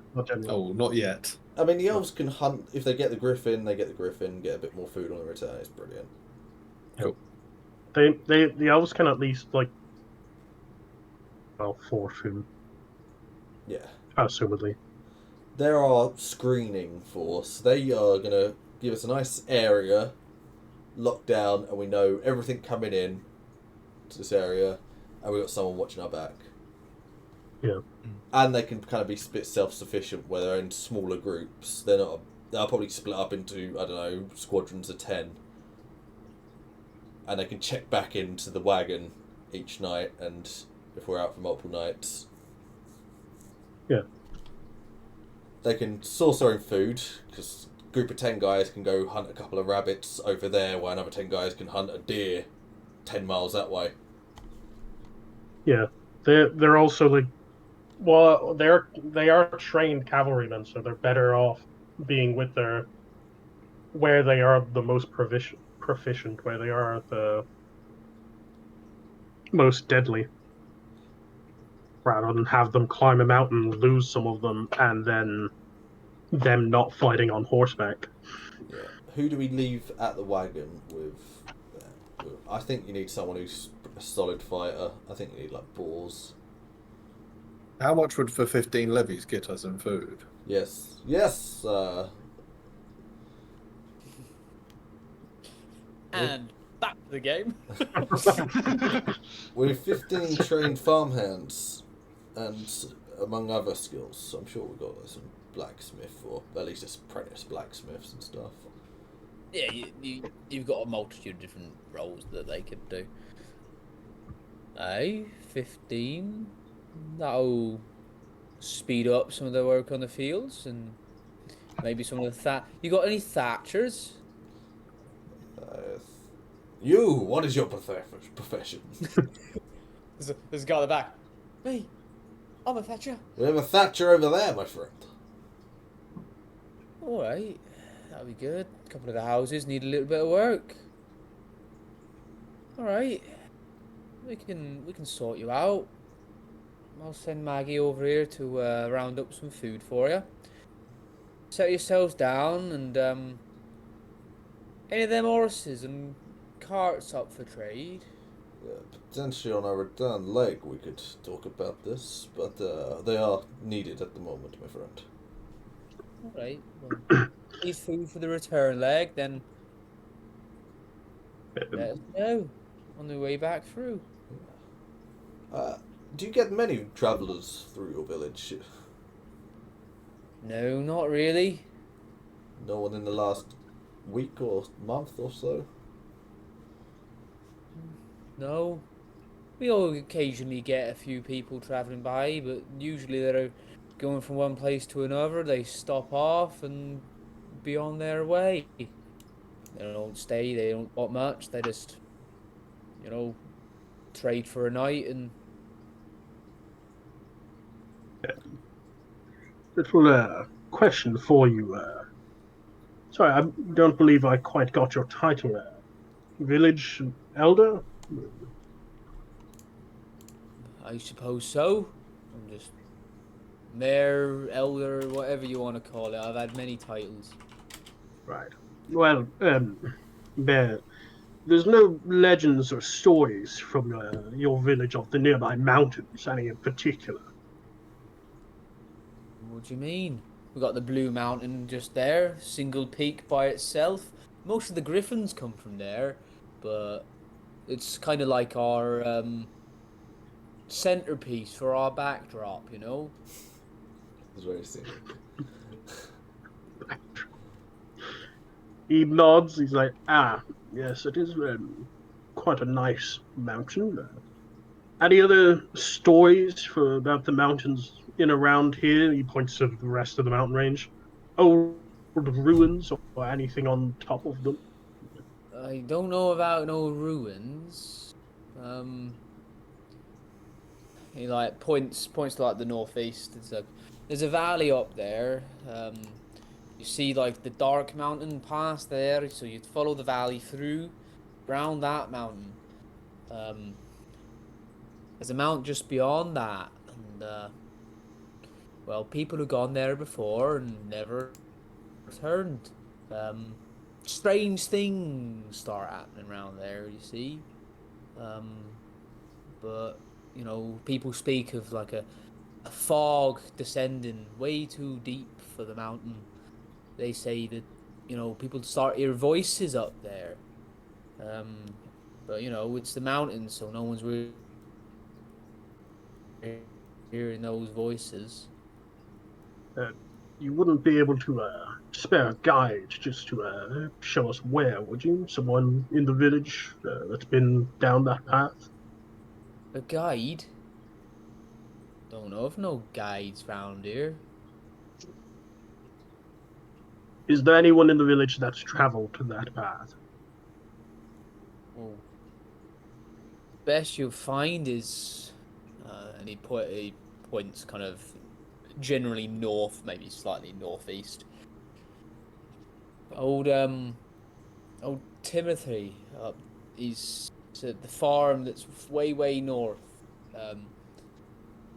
Oh, not yet. I mean, the elves can hunt. If they get the griffin, they get the griffin, get a bit more food on the return. It's brilliant. Cool. The elves can at least, like, well, for food. Yeah. Assumedly. There are screening force. They are going to give us a nice area, locked down, and we know everything coming in to this area, and we've got someone watching our back. Yeah. And they can kind of be a bit self-sufficient where they're in smaller groups. They'll probably split up into, I don't know, squadrons of 10. And they can check back into the wagon each night, and if we're out for multiple nights. Yeah. They can source their own food, because a group of 10 guys can go hunt a couple of rabbits over there, while another 10 guys can hunt a deer 10 miles that way. Yeah. They're also, like, well, they are trained cavalrymen, so they're better off being with where they are the most proficient, where they are the most deadly, rather than have them climb a mountain, lose some of them, and then them not fighting on horseback. Yeah. Who do we leave at the wagon with? I think you need someone who's a solid fighter. I think you need, like, boars. How much would the 15 levies get us in food? Yes. And back to the game. With 15 trained farmhands, and among other skills, I'm sure we've got some blacksmith, or at least apprentice blacksmiths and stuff. Yeah, you've got a multitude of different roles that they could do. 15. That'll speed up some of their work on the fields, and maybe some of the You got any thatchers? What is your profession? There's a guy at the back. Me, I'm a thatcher. We have a thatcher over there, my friend. All right, that'll be good. A couple of the houses need a little bit of work. All right, we can sort you out. I'll send Maggie over here to round up some food for you. Set yourselves down, and any of them horses and carts up for trade? Potentially on our return leg we could talk about this, but they are needed at the moment, my friend. Alright, well, need food for the return leg, then let us know on the way back through. Do you get many travellers through your village? No, not really. No one in the last week or month or so? No. We all occasionally get a few people travelling by, but usually they're going from one place to another. They stop off and be on their way. They don't stay, they don't want much, they just, trade for a night and... Little question for you. Sorry, I don't believe I quite got your title. Village elder? I suppose so. I'm just mayor, elder, whatever you want to call it. I've had many titles. Right. Well, Bear, there's no legends or stories from your village of the nearby mountains, any in particular. What do you mean? We got the Blue Mountain just there, single peak by itself. most of the griffins come from there, but it's kind of like our centerpiece for our backdrop, you know. It's very scenic. He nods. He's like, ah, yes, it is quite a nice mountain. Any other stories about the mountains in around here? He points to the rest of the mountain range. Old ruins or anything on top of them. I don't know about no ruins. Um, he like points to like the northeast. There's a valley up there. You see like the dark mountain past there, so you'd follow the valley through, round that mountain. Um, there's a mountain just beyond that, and well, people who've gone there before and never returned. Um, Strange things start happening around there. You see. Um, but people speak of like a fog descending way too deep for the mountain. They say that people start hear voices up there. Um, but it's the mountains, so no one's really hearing those voices. You wouldn't be able to spare a guide just to show us where, would you? Someone in the village that's been down that path? A guide? Don't know if no guides round here. Is there anyone in the village that's traveled to that path? Well, best you'll find is, and he points kind of generally north, maybe slightly northeast. Old Timothy, he's at the farm that's way north.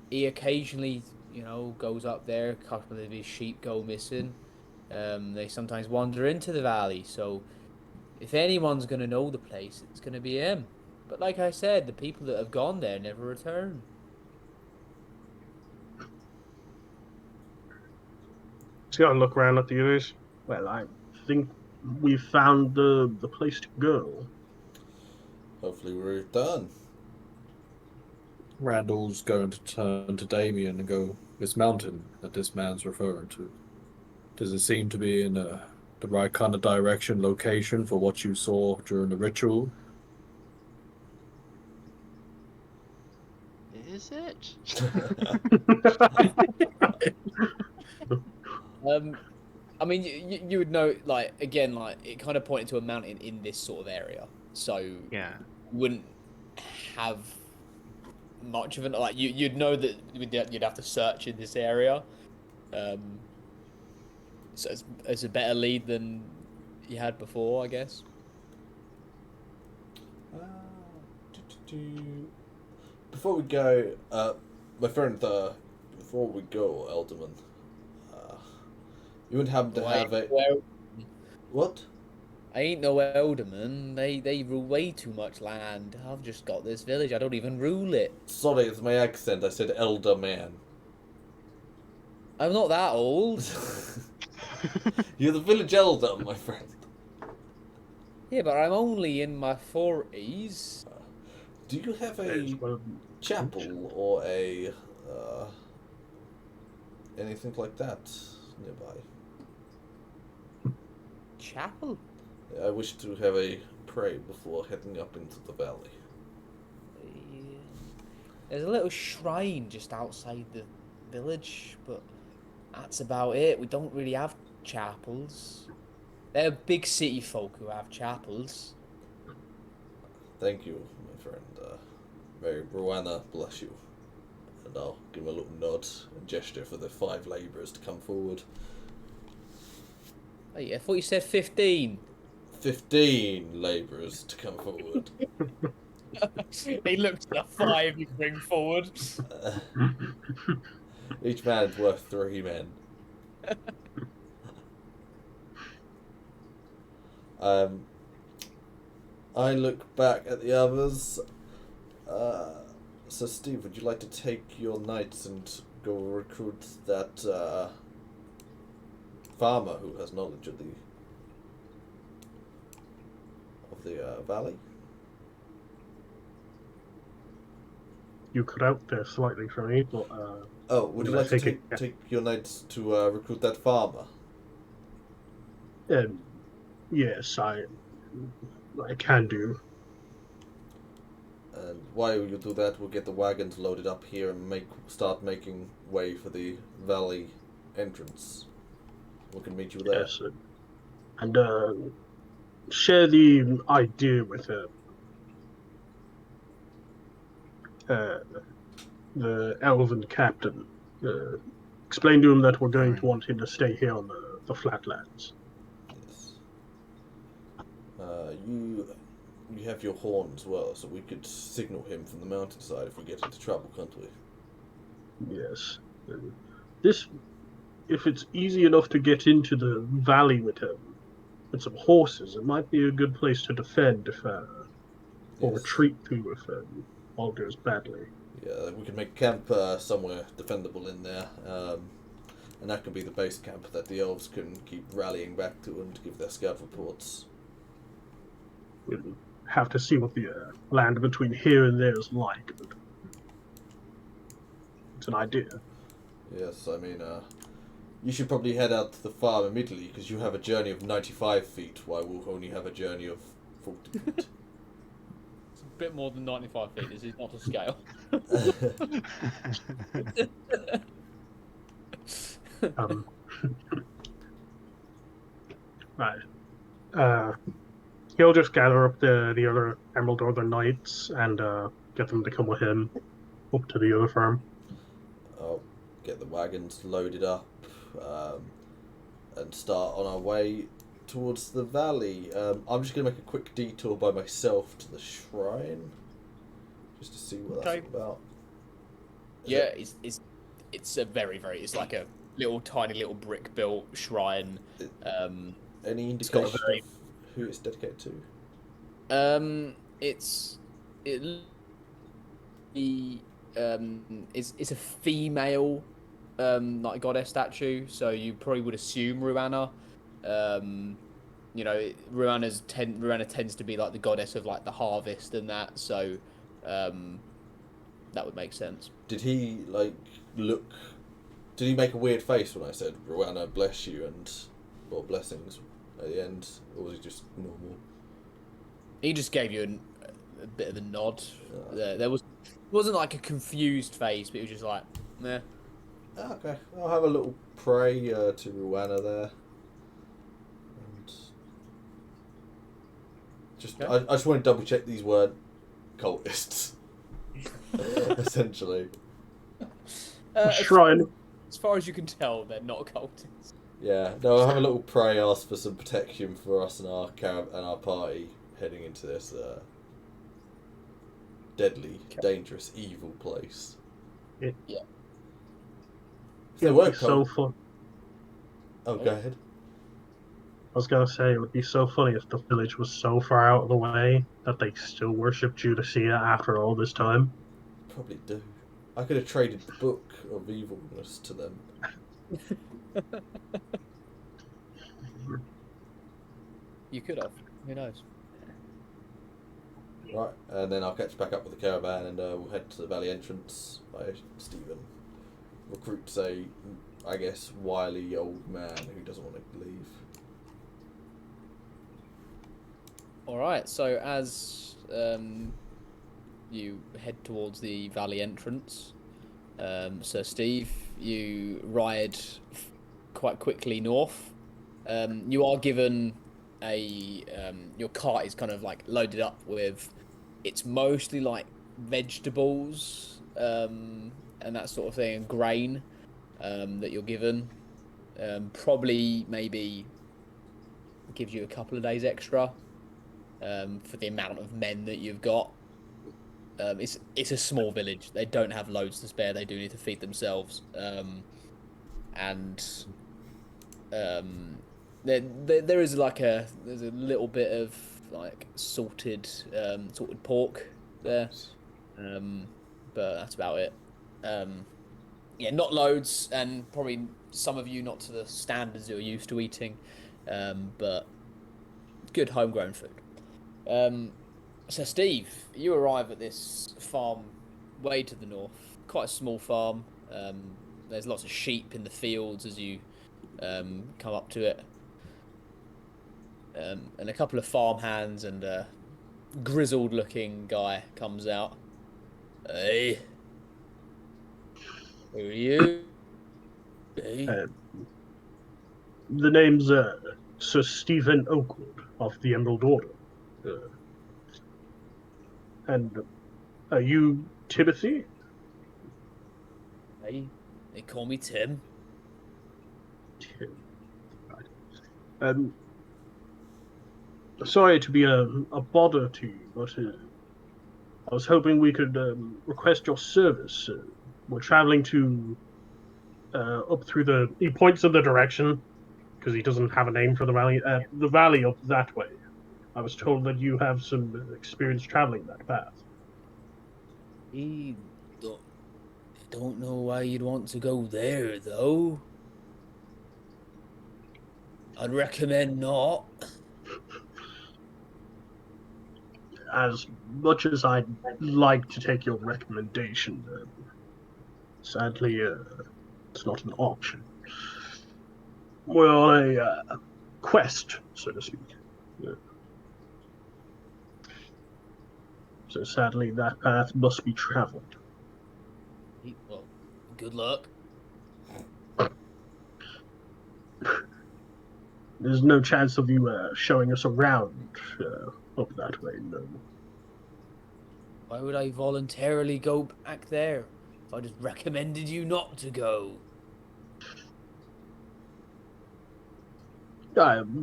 He occasionally, goes up there. A couple of his sheep go missing. They sometimes wander into the valley. So, if anyone's gonna know the place, it's gonna be him. But like I said, the people that have gone there never return. He's got to look around at the others. Well, I think we've found the place to go. Hopefully we're done. Randall's going to turn to Damien and go, this mountain that this man's referring to, does it seem to be in the right kind of direction, location for what you saw during the ritual? Is it? I mean, you would know, like, again, like, it kind of pointed to a mountain in this sort of area. So, Yeah. you wouldn't have much of an, like, you'd know that you'd have to search in this area. So it's a better lead than you had before, I guess. Before we go, my friend, before we go, Elderman, you wouldn't happen to have a... What? I ain't no elderman. They rule way too much land. I've just got this village. I don't even rule it. Sorry, it's my accent. I said elder man. I'm not that old. You're the village elder, my friend. Yeah, but I'm only in my 40s. Do you have a chapel or a anything like that nearby? Chapel? I wish to have a pray before heading up into the valley. Yeah. There's a little shrine just outside the village, but that's about it. We don't really have chapels. They're big city folk who have chapels. Thank you, my friend. May Rowana bless you. And I'll give him a little nod and gesture for the 5 labourers to come forward. Wait, I thought you said 15. 15 labourers to come forward. He looks at the 5 you bring forward. Each man's worth 3 men. I look back at the others. So Steve, would you like to take your knights and go recruit that farmer who has knowledge of the of the valley. You cut out there slightly for me, but Oh, would you I'm like to gonna take your knights to recruit that farmer? yes, I can do. And while you do that, we'll get the wagons loaded up here and start making way for the valley entrance. We can meet you there. Yes, and share the idea with uh, the elven captain. Explain to him that we're going to want him to stay here on the flatlands. Yes. You have your horn as well, so we could signal him from the mountainside if we get into trouble, can't we? Yes. This, if it's easy enough to get into the valley with some horses, it might be a good place to defend if or Yes. retreat to if all goes badly. Yeah, we could make camp somewhere defendable in there, and that could be the base camp that the elves can keep rallying back to and give their scout reports. We'll have to see what the land between here and there is like, but it's an idea. Yes, I mean, you should probably head out to the farm immediately because you have a journey of 95 feet, while we'll only have a journey of 40 feet. It's a bit more than 95 feet. This is not a scale. Right. He'll just gather up the other Emerald Order Knights and get them to come with him up to the other farm. I'll get the wagons loaded up and start on our way towards the valley. I'm just going to make a quick detour by myself to the shrine, just to see what that's all about. Yeah, it's a very, it's like a tiny little brick built shrine. Any indication of who it's dedicated to? It's a female like goddess statue, so you probably would assume Ruanna. You know, Ruanna tends to be like the goddess of like the harvest and that, so that would make sense. Did he Did he make a weird face when I said Ruanna bless you or blessings at the end, or was he just normal? He just gave you a bit of a nod. There wasn't like a confused face, but it was just like, meh. Okay, I'll have a little pray to Ruanna there. And I just want to double check these weren't cultists. Essentially. Shrine. As far as you can tell, they're not cultists. Yeah, no, I'll have a little pray, ask for some protection for us and our party heading into this deadly, dangerous, evil place. It They would be so fun. Oh, go ahead. I was gonna say it would be so funny if the village was so far out of the way that they still worshipped you to see it after all this time. Probably do. I could have traded the book of evilness to them. You could have. Who knows? Right, and then I'll catch back up with the caravan and we'll head to the valley entrance by Stephen. Recruits a, I guess, wily old man who doesn't want to leave. Alright, so as you head towards the valley entrance, Sir Steve, you ride quite quickly north. You are given your cart is kind of like loaded up with, it's mostly like vegetables and that sort of thing, and grain that you're given. Probably maybe gives you a couple of days extra for the amount of men that you've got. It's a small village. They don't have loads to spare. They do need to feed themselves. There is there's a little bit of like salted pork there, but that's about it. Yeah, not loads, and probably some of you not to the standards you're used to eating, but good homegrown food. So Steve, you arrive at this farm way to the north. Quite a small farm. There's lots of sheep in the fields as you come up to it. And a couple of farmhands and a grizzled-looking guy comes out. Hey, who are you? Hey. Uh, the name's Sir Stephen Oakwood of the Emerald Order. And are you Timothy? Hey, they call me Tim. Tim. Right. Sorry to be a bother to you, but I was hoping we could request your service. We're traveling to up through the. He points in the direction because he doesn't have a name for the valley. The valley up that way. I was told that you have some experience traveling that path. He don't, don't know why you'd want to go there, though. I'd recommend not. As much as I'd like to take your recommendation, sadly, it's not an option. We're on a quest, so to speak. So sadly, that path must be traveled. Well, good luck. There's no chance of you showing us around up that way, no. Why would I voluntarily go back there if I just recommended you not to go?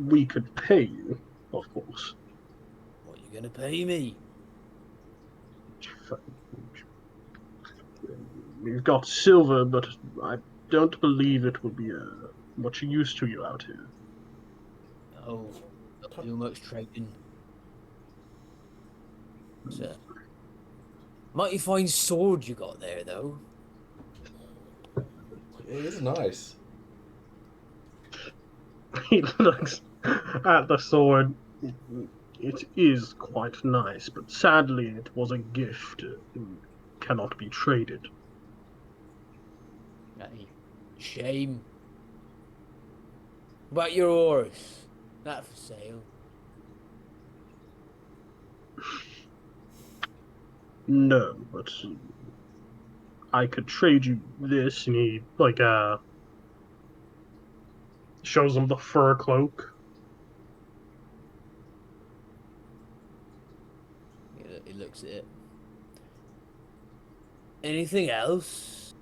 We could pay you, of course. What are you gonna pay me? We've got silver, but I don't believe it will be much use to you out here. Oh, not too much trading. So, mighty fine sword you got there, though. It is nice. He looks at the sword. It is quite nice, but sadly it was a gift. Cannot be traded. Aye. Shame. What about your horse? Not for sale. No, but I could trade you this, and he shows him the fur cloak. He looks at it. Anything else?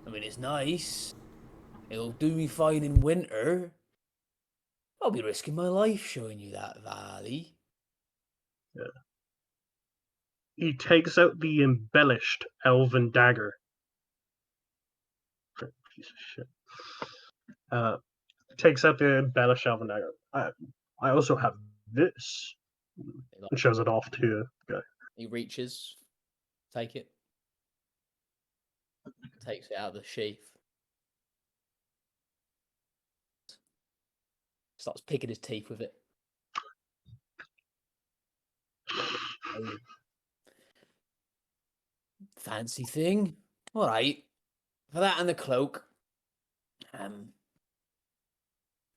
I mean, it's nice. It'll do me fine in winter. I'll be risking my life showing you that valley. Yeah. He takes out the embellished elven dagger. Piece of shit. Takes out the embellished elven dagger. I also have this. And shows it off to the guy. He reaches, take it, takes it out of the sheath, starts picking his teeth with it. Oh, fancy thing. All right, for that and the cloak.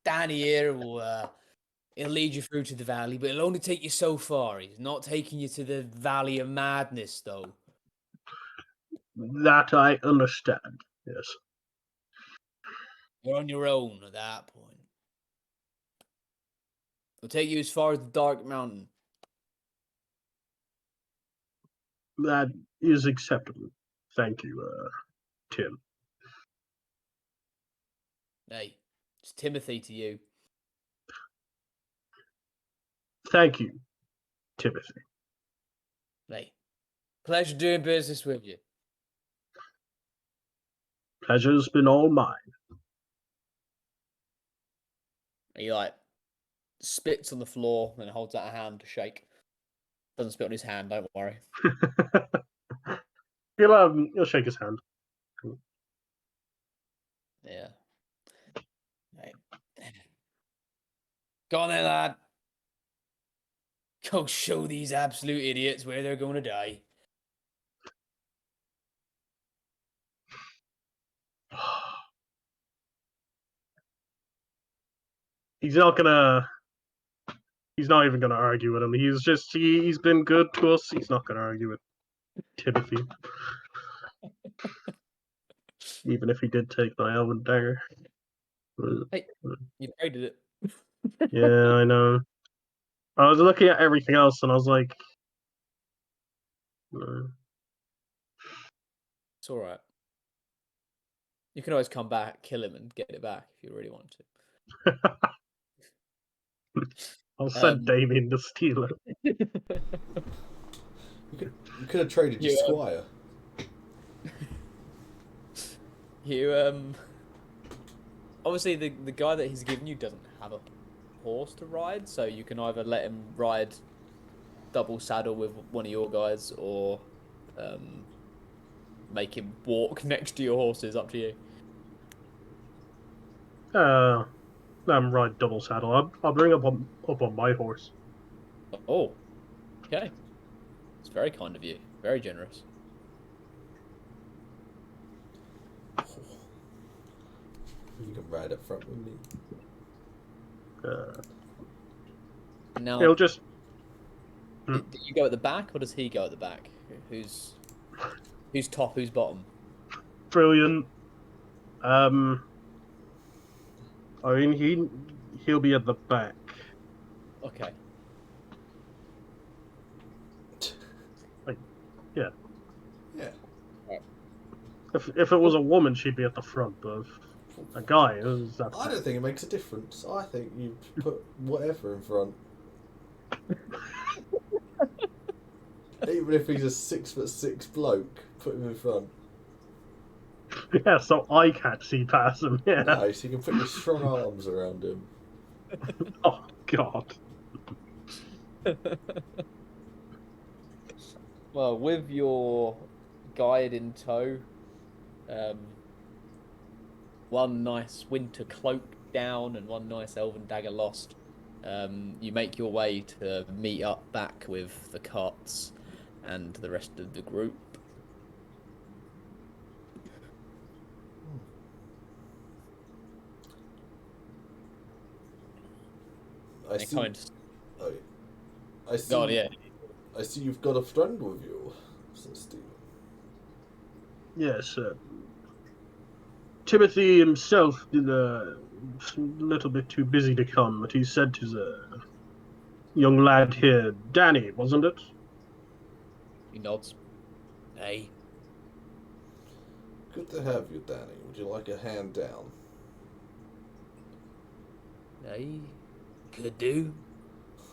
Danny here will he'll lead you through to the valley, but it'll only take you so far. He's not taking you to the Valley of Madness, though. That I understand. Yes. You're on your own at that point. It'll take you as far as the Dark Mountain. That is acceptable. Thank you, Tim. Hey, it's Timothy to you. Thank you, Timothy. Hey, pleasure doing business with you. Pleasure's been all mine. He spits on the floor and holds out a hand to shake. Doesn't spit on his hand, don't worry. He'll shake his hand. Yeah. Right. Go on then, lad. Go show these absolute idiots where they're going to die. He's not gonna. He's not even gonna argue with him. He's been good to us. He's not gonna argue with Timothy, even if he did take my elven dagger. Hey, you traded it. Yeah, I know. I was looking at everything else and I was like, It's all right. You can always come back, kill him, and get it back if you really want to. I'll send Damien to steal it. You could have traded your squire. You obviously the guy that he's given you doesn't have a horse to ride, so you can either let him ride double saddle with one of your guys, or make him walk next to your horses. Up to you. I'm ride double saddle. I'll bring up on my horse. Oh, okay. It's very kind of you. Very generous. You can ride up front with me. Now, He'll just. do you go at the back, or does he go at the back? Who's top? Who's bottom? Brilliant. I mean, he'll be at the back. Okay. Yeah. Yeah. If it was a woman, she'd be at the front, but a guy is at the I back. don't think it makes a difference. I think you put whatever in front. Even if he's a 6'6" bloke, put him in front. Yeah, so I can't see past him. Yeah. Nice, you can put your strong arms around him. Oh God. Well, with your guide in tow, one nice winter cloak down and one nice elven dagger lost, you make your way to meet up back with the carts and the rest of the group. I see. Oh, I see. God, yeah. I see you've got a friend with you, says Stephen. Yes, Timothy himself is a little bit too busy to come, but he sent his young lad here, Danny, wasn't it? He nods. Hey. Good to have you, Danny. Would you like a hand down? Hey. Could do.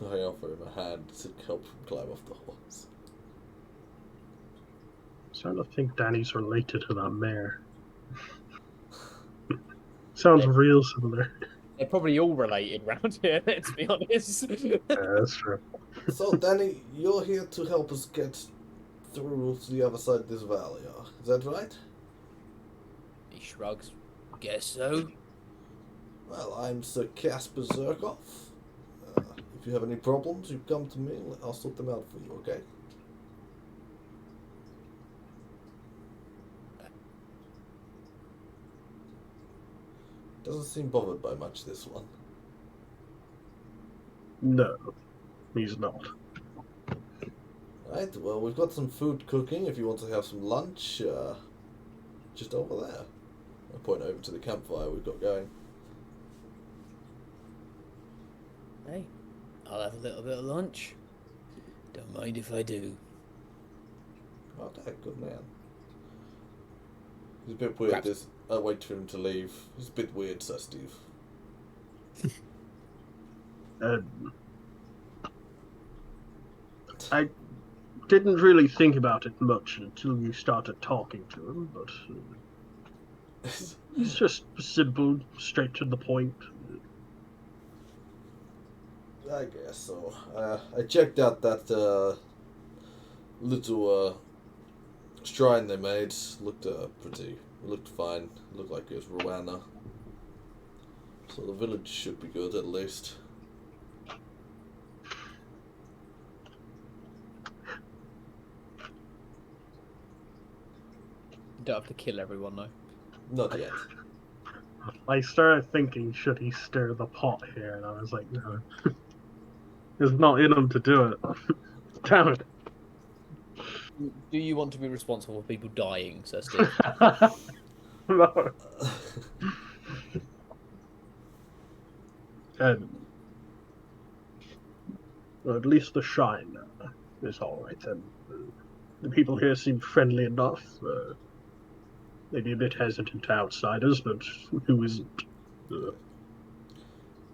I offer him a hand to help him climb off the horse. I'm starting to think Danny's related to that mare. Sounds real similar. They're probably all related round here, let's be honest. Yeah, that's true. So, Danny, you're here to help us get through to the other side of this valley, is that right? He shrugs. Guess so. Well, I'm Sir Casper Zerkov. If you have any problems, you come to me and I'll sort them out for you, okay? Doesn't seem bothered by much, this one. No, he's not. Right, well, we've got some food cooking if you want to have some lunch. Just over there. I'll point over to the campfire we've got going. Hey, I'll have a little bit of lunch. Don't mind if I do. Oh, Dad, good man. He's a bit weird. I'll wait for him to leave. He's a bit weird, Sir Steve. I didn't really think about it much until you started talking to him, but he's just simple, straight to the point. I guess so. I checked out that little shrine they made. Looked looked fine. Looked like it was Rwanda. So the village should be good at least. don't have to kill everyone though. Not yet. I started thinking, should he stir the pot here? And I was like, no. It's not in him to do it. Damn it. Do you want to be responsible for people dying, Sir Steve? No. And well, at least the shine is all right. And the people here seem friendly enough. Maybe a bit hesitant to outsiders, but who isn't?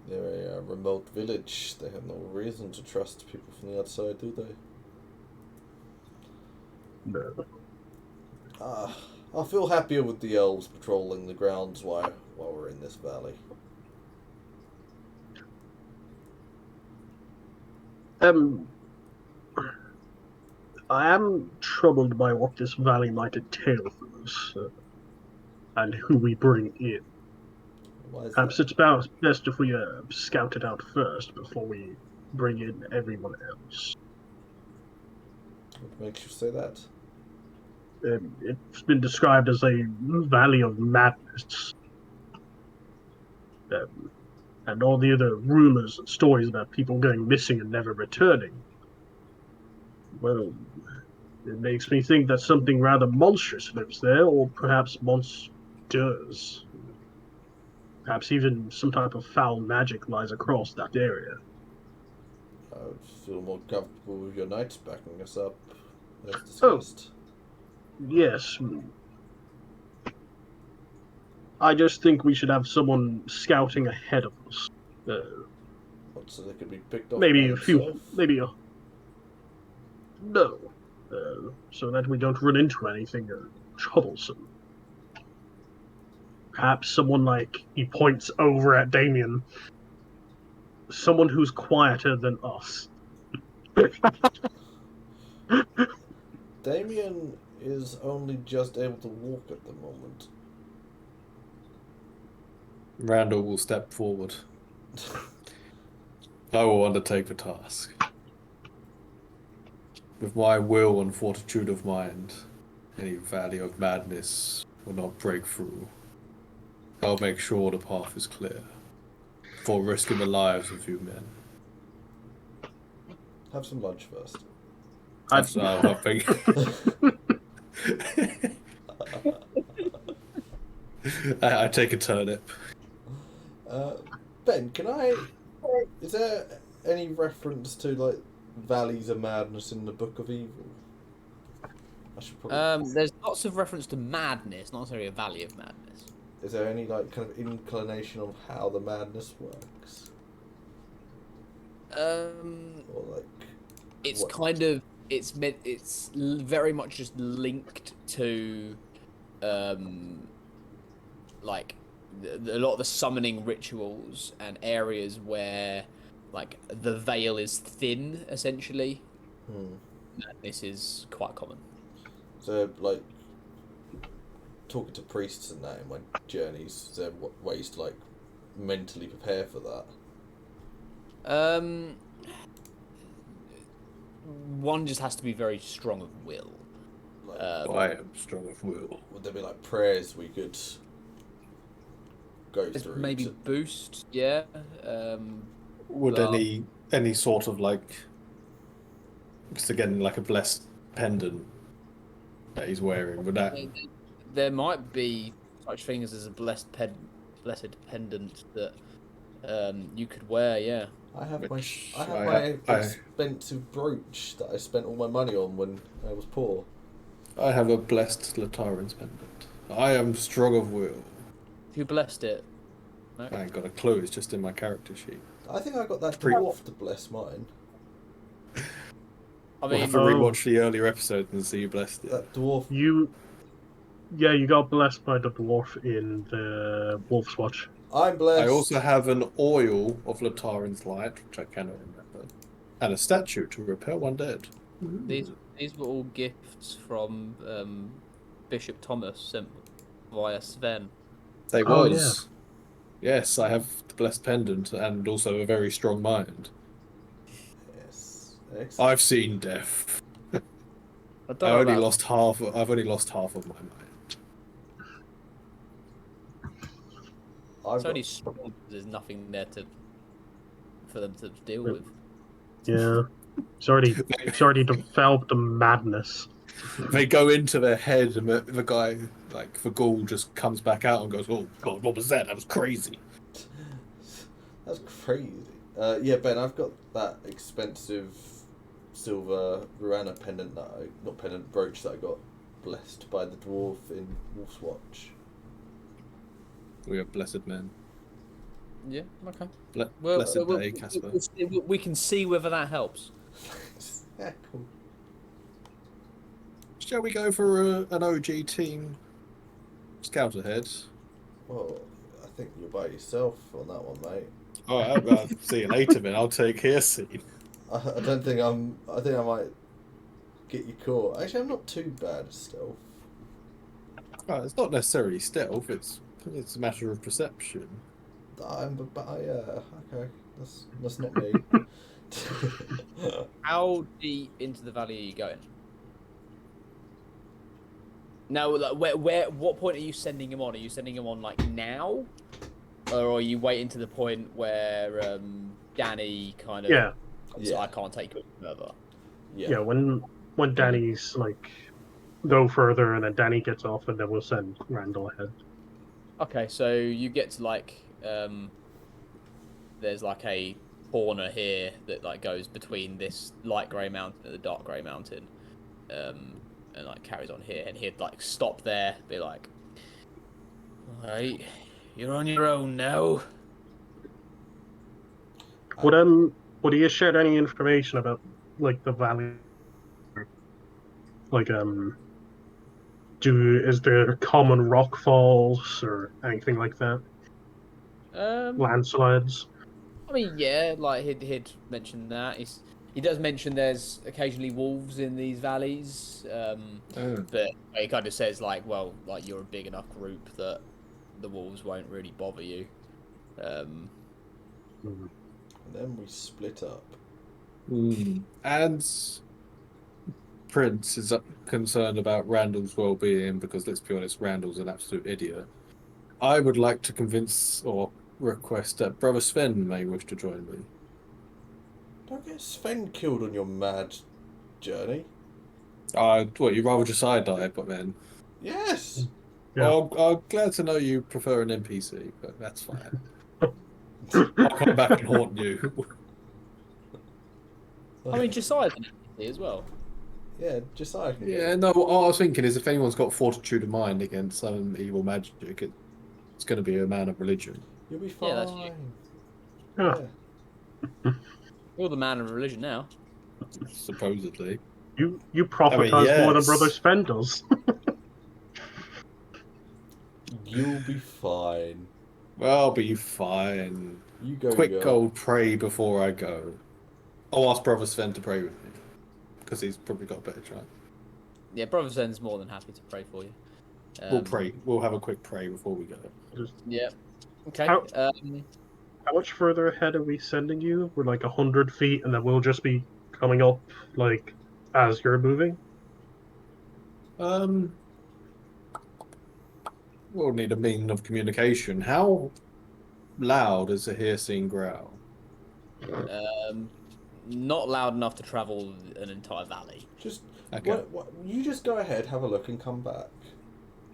They're a remote village. They have no reason to trust people from the outside, do they? No. I feel happier with the elves patrolling the grounds while we're in this valley. I am troubled by what this valley might entail for us, and who we bring in. Why is Perhaps that? it's best if we scout it out first before we bring in everyone else. What makes you say that? It's been described as a valley of madness. And all the other rumors and stories about people going missing and never returning. Well, it makes me think that something rather monstrous lives there, or perhaps monsters. Perhaps even some type of foul magic lies across that area. I would feel more comfortable with your knights backing us up, as discussed. Yes. I just think we should have someone scouting ahead of us. What, so they could be picked off Maybe by a few. himself? Maybe a. No. So that we don't run into anything troublesome. Perhaps someone like. He points over at Damien. Someone who's quieter than us. Damien is only just able to walk at the moment. Randall will step forward. I will undertake the task. With my will and fortitude of mind, any valley of madness will not break through. I'll make sure the path is clear, before risking the lives of you men. Have some lunch first. I'll I take a turnip. Ben, is there any reference to like valleys of madness in the Book of Evil? I should probably. There's lots of reference to madness, not necessarily a valley of madness. Is there any like kind of inclination of how the madness works, or like? It's what? kind of it's very much just linked to, like a lot of the summoning rituals and areas where like the veil is thin, essentially. Madness is quite common. So like talking to priests and that in my journeys, is there ways to like mentally prepare for that? One just has to be very strong of will. Like, I am strong of will. would there be like prayers we could go Just through? maybe boost, yeah. Would well- any sort of like, because again, like a blessed pendant that he's wearing, would that? There might be such things as a blessed pendant that you could wear, yeah. I have Which my expensive brooch that I spent all my money on when I was poor. I have a blessed Lazarium's pendant. I am strong of will. Who blessed it? No? I ain't got a clue. It's just in my character sheet. I think I got that Pretty- dwarf to bless mine. I We'll mean, have to rewatch the earlier episode and see who blessed it. That dwarf. You got blessed by the dwarf in the Wolf's Watch. I'm blessed. I also have an oil of Latarin's light, which I cannot remember, and a statue to repel one dead. these were all gifts from Bishop Thomas sent via Sven. They Oh, was. Yes, I have the blessed pendant and also a very strong mind. Yes. Excellent. I've seen death. I don't I've know only about- lost half of my mind. It's only small because there's nothing there for them to deal with. Yeah. It's already developed a madness. They go into their head, and the guy, like the ghoul, just comes back out and goes, "Oh God, what was that? That was crazy." That's crazy. Yeah, Ben, I've got that expensive silver Ruana pendant brooch that I got blessed by the dwarf in Wolf's Watch. We are blessed men. Yeah, okay. Blessed day, Casper. We can see whether that helps. Yeah, cool. Shall we go for an OG team scout ahead? Well, I think you're by yourself on that one, mate. All right, well, see you later, man. I'll take care soon. I don't think I think I might get you caught. Actually, I'm not too bad at stealth. Well, it's not necessarily stealth. It's a matter of perception. Okay, that's not me. How deep into the valley are you going? Now, like, what point are you sending him on? Are you sending him on like now, or are you waiting to the point where Danny kind of? Yeah. So I can't take it further. Yeah. When Danny's like go further, and then Danny gets off, and then we'll send Randall ahead. Okay, so you get to like there's like a corner here that like goes between this light grey mountain and the dark grey mountain, and like carries on here, and he'd like stop there, be like, "All right, you're on your own now." Would he have shared any information about like the valley? Like is there common rock falls or anything like that? Landslides. I mean, yeah, like he'd mentioned that. He does mention there's occasionally wolves in these valleys, but he kind of says like, well, like you're a big enough group that the wolves won't really bother you. And then we split up. And Prince is concerned about Randall's well-being because, let's be honest, Randall's an absolute idiot. I would like to convince or request that Brother Sven may wish to join me. Don't get Sven killed on your mad journey. What, you'd rather just I die, but then... Yes! Yeah. Well, I'm glad to know you prefer an NPC, but that's fine. I'll come back and haunt you. I mean, Josiah's an NPC as well. Yeah, Josiah can Yeah, no, what I was thinking is if anyone's got fortitude of mind against some evil magic, it's going to be a man of religion. You'll be fine. Yeah, that's you. Yeah. You're the man of religion now. Supposedly. You prophetize more than yes. Brother Sven does. You'll be fine. I'll be fine. You go. Quick go pray before I go. I'll ask Brother Sven to pray with me. Because he's probably got a better chance. Yeah, Brother Sven's more than happy to pray for you. We'll pray. We'll have a quick pray before we go. Yeah. Okay. How much further ahead are we sending you? We're like 100 feet, and then we'll just be coming up like as you're moving. We'll need a means of communication. How loud is a hissing growl? Not loud enough to travel an entire valley. Just Okay. you just go ahead, have a look, and come back.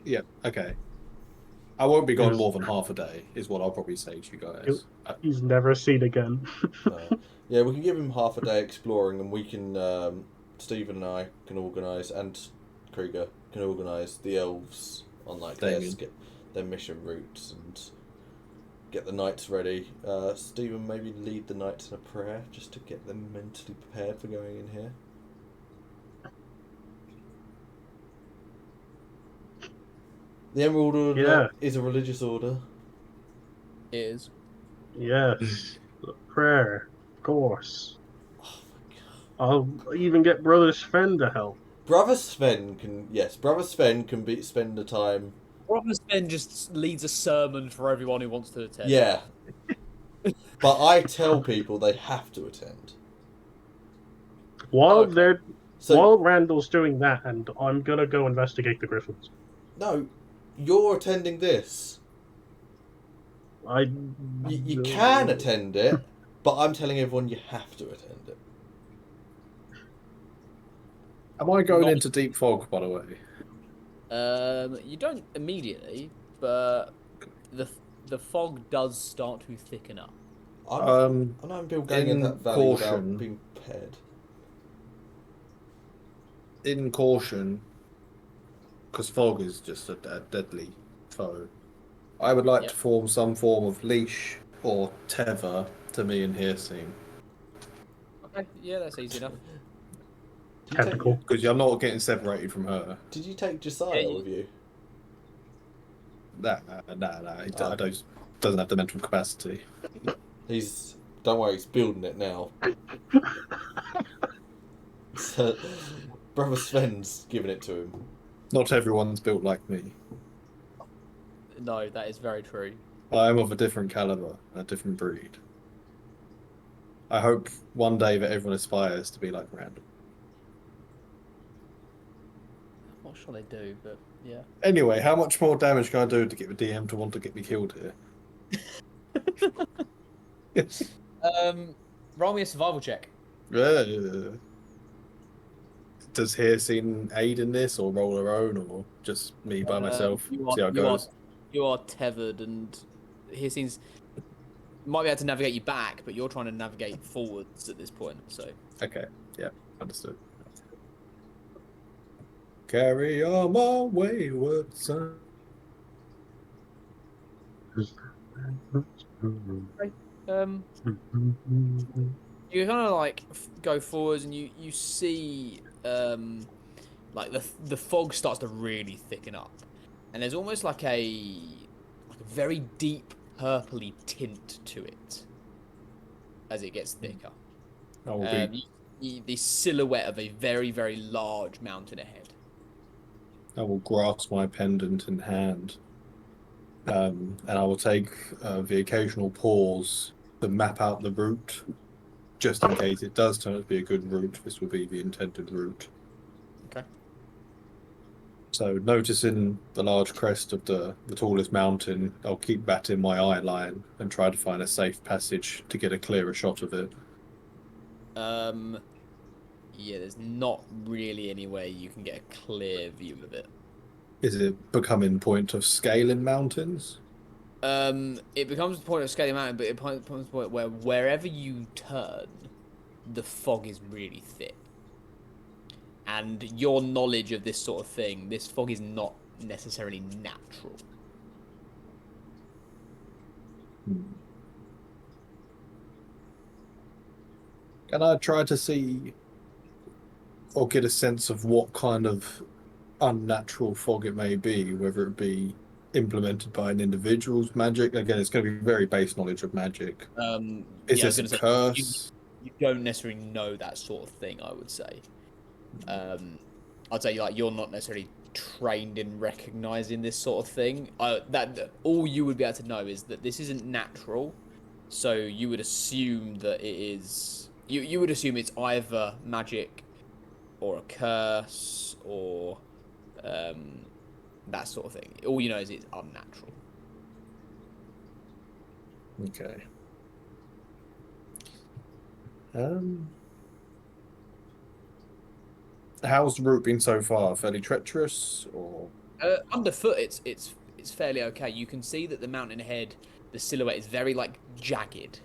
Yeah. Okay. I won't be gone more than half a day, is what I'll probably say to you guys. He's never seen again. Yeah, we can give him half a day exploring, and we can, Stephen and I can organise, and Krieger can organise the elves on like their mission routes and get the knights ready. Stephen, maybe lead the knights in a prayer just to get them mentally prepared for going in here. The Emerald Order is a religious order. It is. Yes. Prayer, of course. Oh my god. I'll even get Brother Sven to help. Brother Sven can spend the time. Brother Sven just leads a sermon for everyone who wants to attend. Yeah. But I tell people they have to attend. While Randall's doing that, and I'm gonna go investigate the Griffins. No, you're attending this. You can attend it, but I'm telling everyone you have to attend it. Am I going Not- into deep fog, by the way? You don't immediately, but the fog does start to thicken up. I know I'm Bill going in that valley without caution, being prepared. in caution, because fog is just a deadly foe. I would like Yep. to form some form of leash or tether to me and Hirsine. Okay, yeah, that's easy enough. Tentacle. Because I'm not getting separated from her. Did you take Josiah Yeah, with you? Nah. Oh. Doesn't have the mental capacity. Don't worry, he's building it now. So, Brother Sven's giving it to him. Not everyone's built like me. No, that is very true. I am of a different caliber, a different breed. I hope one day that everyone aspires to be like Randall. I'm not sure they do, but yeah. Anyway, how much more damage can I do to get the DM to want to get me killed here? Roll me a survival check. Does Hirsine aid in this, or roll her own, or just me by myself? See how it goes. You are tethered, and he seems might be able to navigate you back, but you're trying to navigate forwards at this point. So Okay, yeah, understood. Carry on my wayward son. you kind of like go forwards, and you see like the fog starts to really thicken up, and there's almost like a very deep purpley tint to it as it gets thicker. The silhouette of a very, very large mountain ahead. I will grasp my pendant in hand, and I will take the occasional pause to map out the route, just in case it does turn out to be a good route. This will be the intended route. Okay. So, noticing the large crest of the tallest mountain, I'll keep that in my eye line and try to find a safe passage to get a clearer shot of it. Yeah, there's not really any way you can get a clear view of it. Is it becoming point of scaling mountains? It becomes a point of scaling mountain, but it becomes a point where wherever you turn, the fog is really thick. And your knowledge of this sort of thing, this fog is not necessarily natural. Can I try to see or get a sense of what kind of unnatural fog it may be, whether it be implemented by an individual's magic? Again, it's going to be very base knowledge of magic. Is this a curse? You don't necessarily know that sort of thing, I would say. I'd say like you're not necessarily trained in recognizing this sort of thing. That all you would be able to know is that this isn't natural, so you would assume that it is. You would assume it's either magic, or a curse, or that sort of thing. All you know is it's unnatural. Okay. How's the route been so far? Fairly treacherous, or Underfoot, it's fairly okay. You can see that the mountain ahead, the silhouette is very like jagged.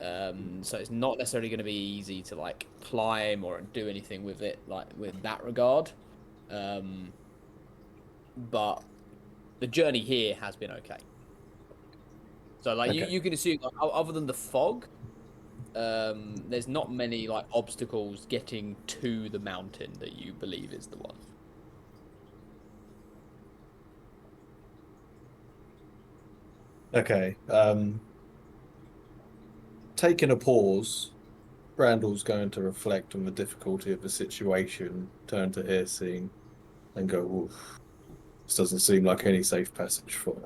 So it's not necessarily going to be easy to like climb or do anything with it, like with that regard. But the journey here has been okay. So like Okay. you can assume, like, other than the fog, there's not many like obstacles getting to the mountain that you believe is the one. okay. Taking a pause, Randall's going to reflect on the difficulty of the situation, turn to Hirsine, and go, "Oof, this doesn't seem like any safe passage for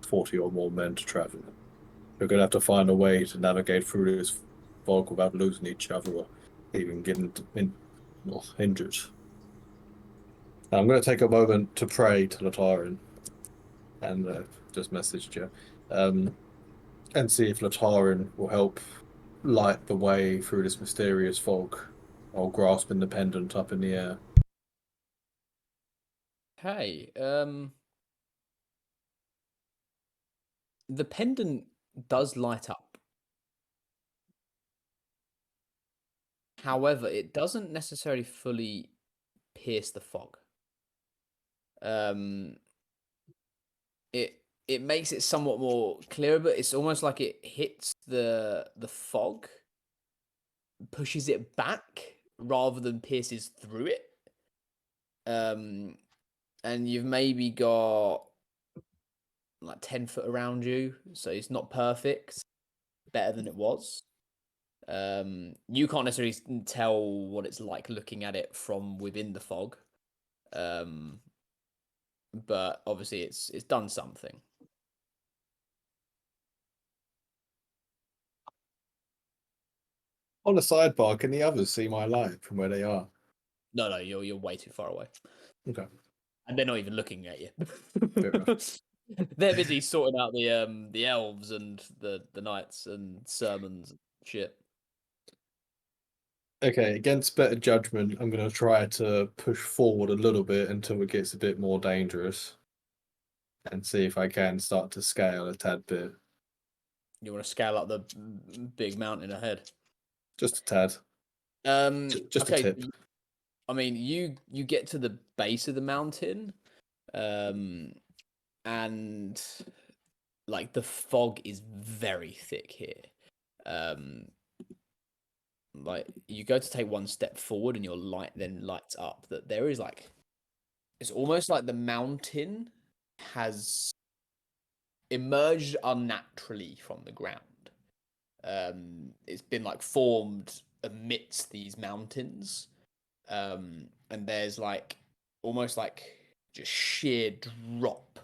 40 or more men to travel. We're going to have to find a way to navigate through this fog without losing each other or even getting injured." I'm going to take a moment to pray to Lazarium and just message you. And see if Latarin will help light the way through this mysterious fog while grasping the pendant up in the air. Hey, the pendant does light up. However, it doesn't necessarily fully pierce the fog. It makes it somewhat more clear, but it's almost like it hits the fog, pushes it back rather than pierces through it. And you've maybe got like 10 foot around you, so it's not perfect. Better than it was. You can't necessarily tell what it's like looking at it from within the fog. But obviously it's done something. On a sidebar, can the others see my light from where they are? No, you're way too far away. Okay. And they're not even looking at you. Fair enough. They're busy sorting out the elves and the knights and sermons and shit. Okay, against better judgment, I'm going to try to push forward a little bit until it gets a bit more dangerous and see if I can start to scale a tad bit. You want to scale up the big mountain ahead. Just a tad. Just Okay. a tip. I mean, you get to the base of the mountain, and like the fog is very thick here. Like you go to take one step forward, and your light then lights up. That there is like, it's almost like the mountain has emerged unnaturally from the ground. It's been like formed amidst these mountains. And there's like almost like just sheer drop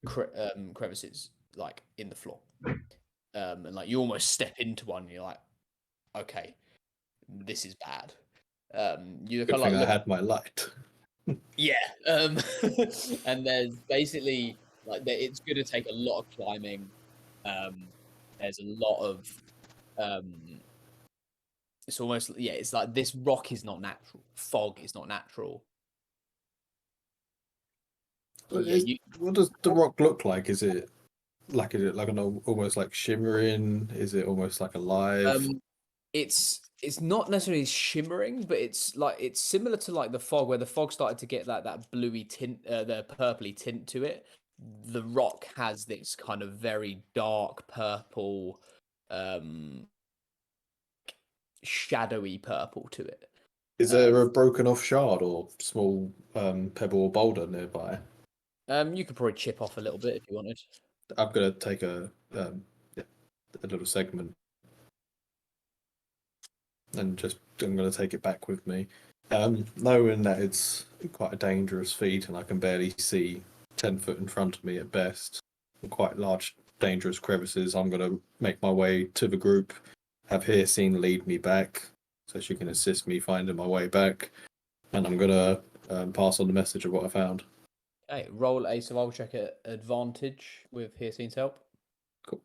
crevices like in the floor. And like you almost step into one and you're like, okay, this is bad. You Good kind of thing like I look, had my light. yeah. And there's basically like it's going to take a lot of climbing. There's a lot of it's almost, yeah, it's like this rock is not natural, fog is not natural. Yeah, What does the rock look like? Is it like an almost like shimmering? Is it almost like alive? it's not necessarily shimmering, but it's similar to like the fog, where the fog started to get that bluey tint, the purpley tint to it. The rock has this kind of very dark purple, shadowy purple to it. Is there a broken off shard or small pebble or boulder nearby? You could probably chip off a little bit if you wanted. I'm gonna take a little segment and I'm gonna take it back with me. Knowing that it's quite a dangerous feat and I can barely see 10 foot in front of me at best, and quite large dangerous crevices, I'm gonna make my way to the group, have Hircine lead me back so she can assist me finding my way back, and I'm gonna pass on the message of what I found. Okay, roll a survival check at advantage with Hircine's help. Cool.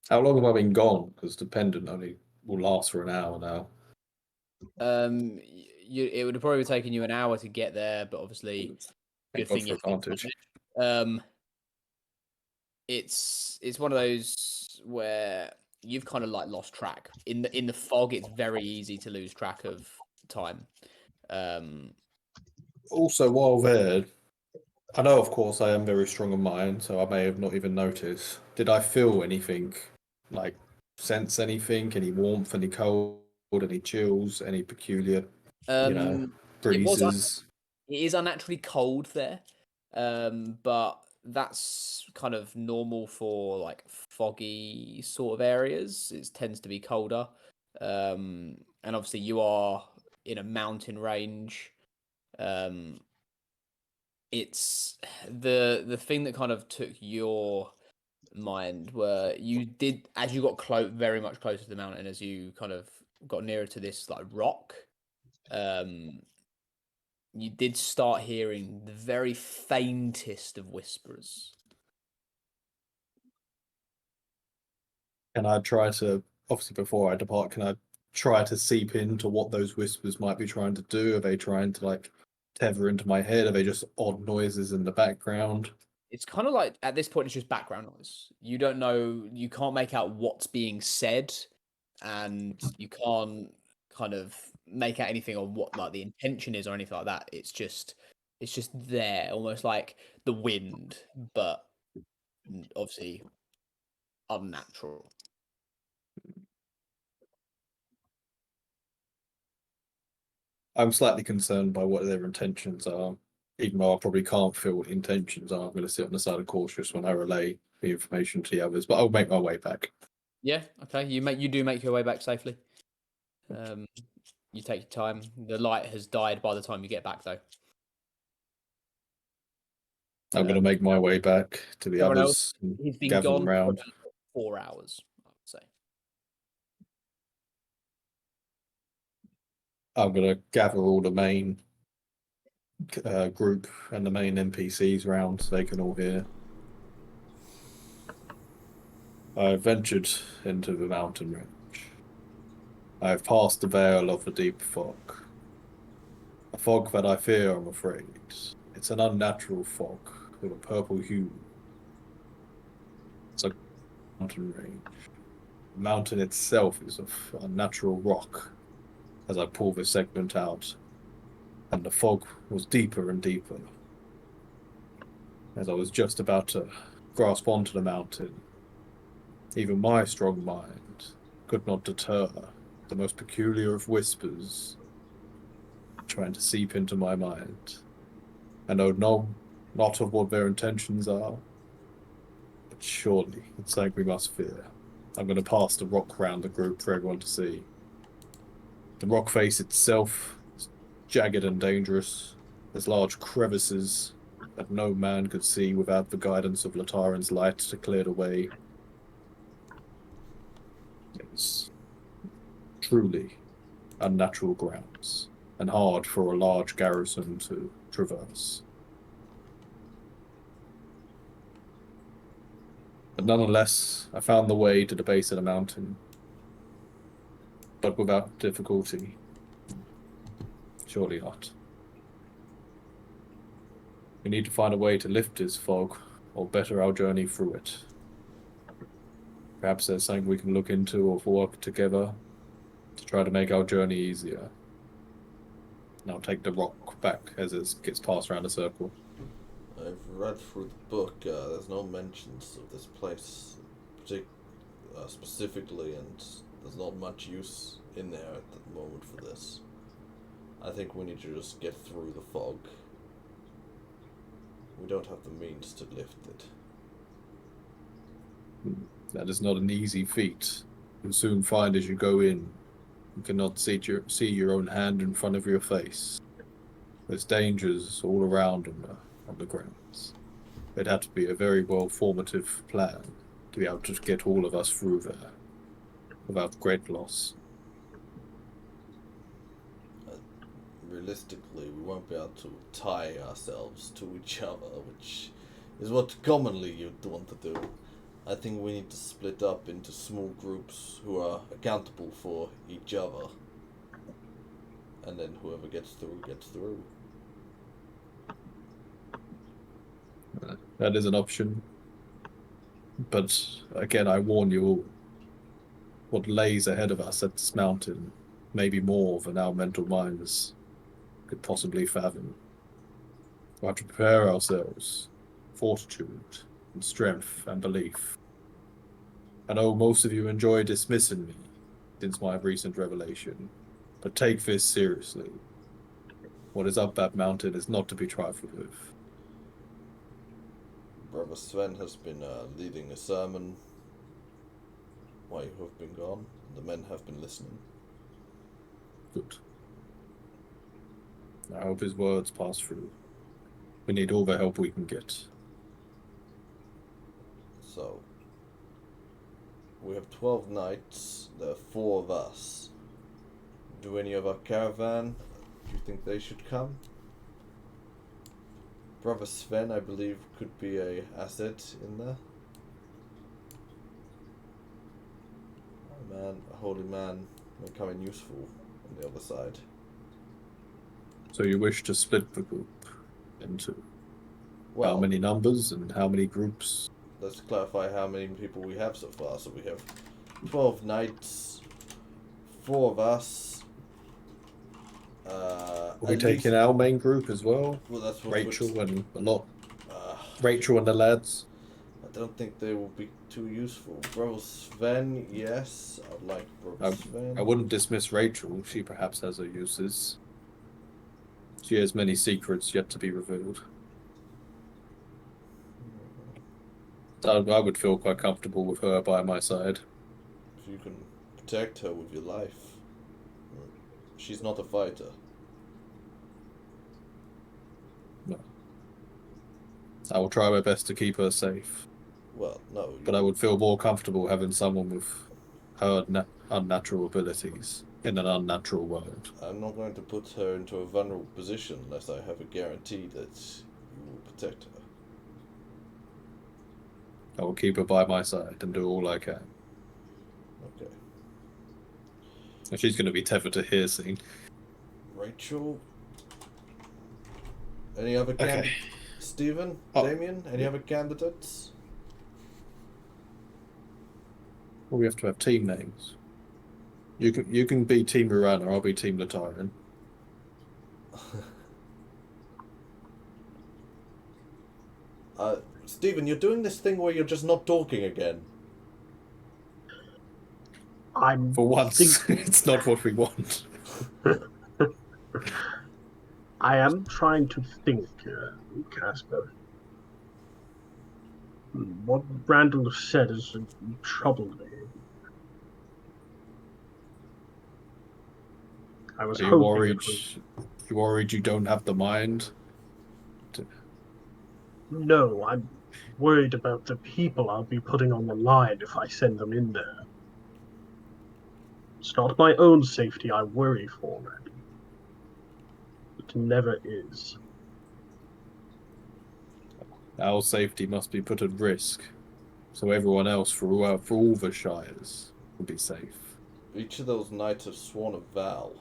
How long have I been gone? Because the pendant only will last for an hour now. It would have probably taken you an hour to get there, but obviously, Thank good God thing for you have advantage. it's one of those where you've kind of like lost track in the fog. It's very easy to lose track of time. Also, while there, I know, of course, I am very strong in mind, so I may have not even noticed. Did I feel anything, like sense anything, any warmth, any cold, any chills, any peculiar, It was breezes? it is unnaturally cold there, but that's kind of normal for like foggy sort of areas. It tends to be colder, and obviously you are in a mountain range. It's the thing that kind of took your mind, where you did, as you got very much closer to the mountain, as you kind of got nearer to this like rock, you did start hearing the very faintest of whispers. Can I try to, obviously before I depart, can I try to seep into what those whispers might be trying to do? Are they trying to like tether into my head? Are they just odd noises in the background? It's kind of like, at this point, it's just background noise. You don't know, you can't make out what's being said, and you can't kind of make out anything on what like the intention is or anything like that. It's just there, almost like the wind, but obviously unnatural. I'm slightly concerned by what their intentions are. Even though I probably can't feel what intentions are, I'm going to sit on the side of cautious when I relay the information to the others. But I'll make my way back. Yeah, okay. You do make your way back safely. You take your time. The light has died by the time you get back, though. I'm going to make my way back to the Everyone others, and He's been gather gone them for round. about 4 hours, I would say. I'm going to gather all the main group and the main NPCs round so they can all hear. I have ventured into the mountain range. I have passed the veil of the deep fog. A fog that I fear, I'm afraid. It's an unnatural fog with a purple hue. It's a mountain range. The mountain itself is of unnatural rock as I pull this segment out, and the fog was deeper and deeper. As I was just about to grasp onto the mountain, even my strong mind could not deter the most peculiar of whispers trying to seep into my mind. I know not of what their intentions are, but surely it's something we must fear. I'm going to pass the rock round the group for everyone to see. The rock face itself is jagged and dangerous. There's large crevices that no man could see without the guidance of Lataran's light to clear the way. It's truly unnatural grounds, and hard for a large garrison to traverse. But nonetheless, I found the way to the base of the mountain, but without difficulty. Surely not. We need to find a way to lift this fog, or better our journey through it. Perhaps there's something we can look into or work together to try to make our journey easier. And I'll take the rock back as it gets passed around a circle. I've read through the book. There's no mentions of this place specifically, and there's not much use in there at the moment for this. I think we need to just get through the fog. We don't have the means to lift it. That is not an easy feat. You'll soon find as you go in, you cannot see your own hand in front of your face. There's dangers all around on the grounds. It'd have to be a very well formative plan to be able to get all of us through there without great loss. Realistically, we won't be able to tie ourselves to each other, which is what commonly you'd want to do. I think we need to split up into small groups who are accountable for each other. And then whoever gets through, gets through. That is an option. But again, I warn you all, what lays ahead of us at this mountain may be more than our mental minds could possibly fathom. We'll have to prepare ourselves, fortitude, and strength and belief. I know most of you enjoy dismissing me since my recent revelation, but take this seriously. What is up that mountain is not to be trifled with. Brother Sven has been leading a sermon while you have been gone. The men have been listening. Good. I hope his words pass through. We need all the help we can get. So, we have 12 knights. There are 4 of us. Do any of our caravan, do you think they should come? Brother Sven, I believe, could be a asset in there. A holy man, becoming useful on the other side. So you wish to split the group into Well, how many numbers and how many groups? let's clarify how many people we have so far. So we have 12 knights, 4 of us. Are we At taking least, our main group as well? well, that's what Rachel and a lot. Uh, Rachel and the lads. I don't think they will be too useful. Brother Sven, yes, I'd like Brother Sven. I wouldn't dismiss Rachel. She perhaps has her uses. She has many secrets yet to be revealed. So I would feel quite comfortable with her by my side. If you can protect her with your life. She's not a fighter. No. I will try my best to keep her safe. Well, no. But I would feel more comfortable having someone with her unnatural abilities in an unnatural world. I'm not going to put her into a vulnerable position unless I have a guarantee that you will protect her. I will keep her by my side and do all I can. Okay. And she's going to be tethered to here soon. Rachel? Any other candidates? Okay. Stephen? Oh. Damien? Any other candidates? Well, we have to have team names. You can be Team Miranda, I'll be Team Lazarium. Stephen, you're doing this thing where you're just not talking again. For once, it's not what we want. I am trying to think, Casper. What Randall said has troubled me. I was Are you hoping worried? it was... You worried you don't have the mind? No, I'm worried about the people I'll be putting on the line if I send them in there. It's not my own safety I worry for, Randy. It never is. Our safety must be put at risk, so everyone else for all the shires will be safe. Each of those knights have sworn a vow.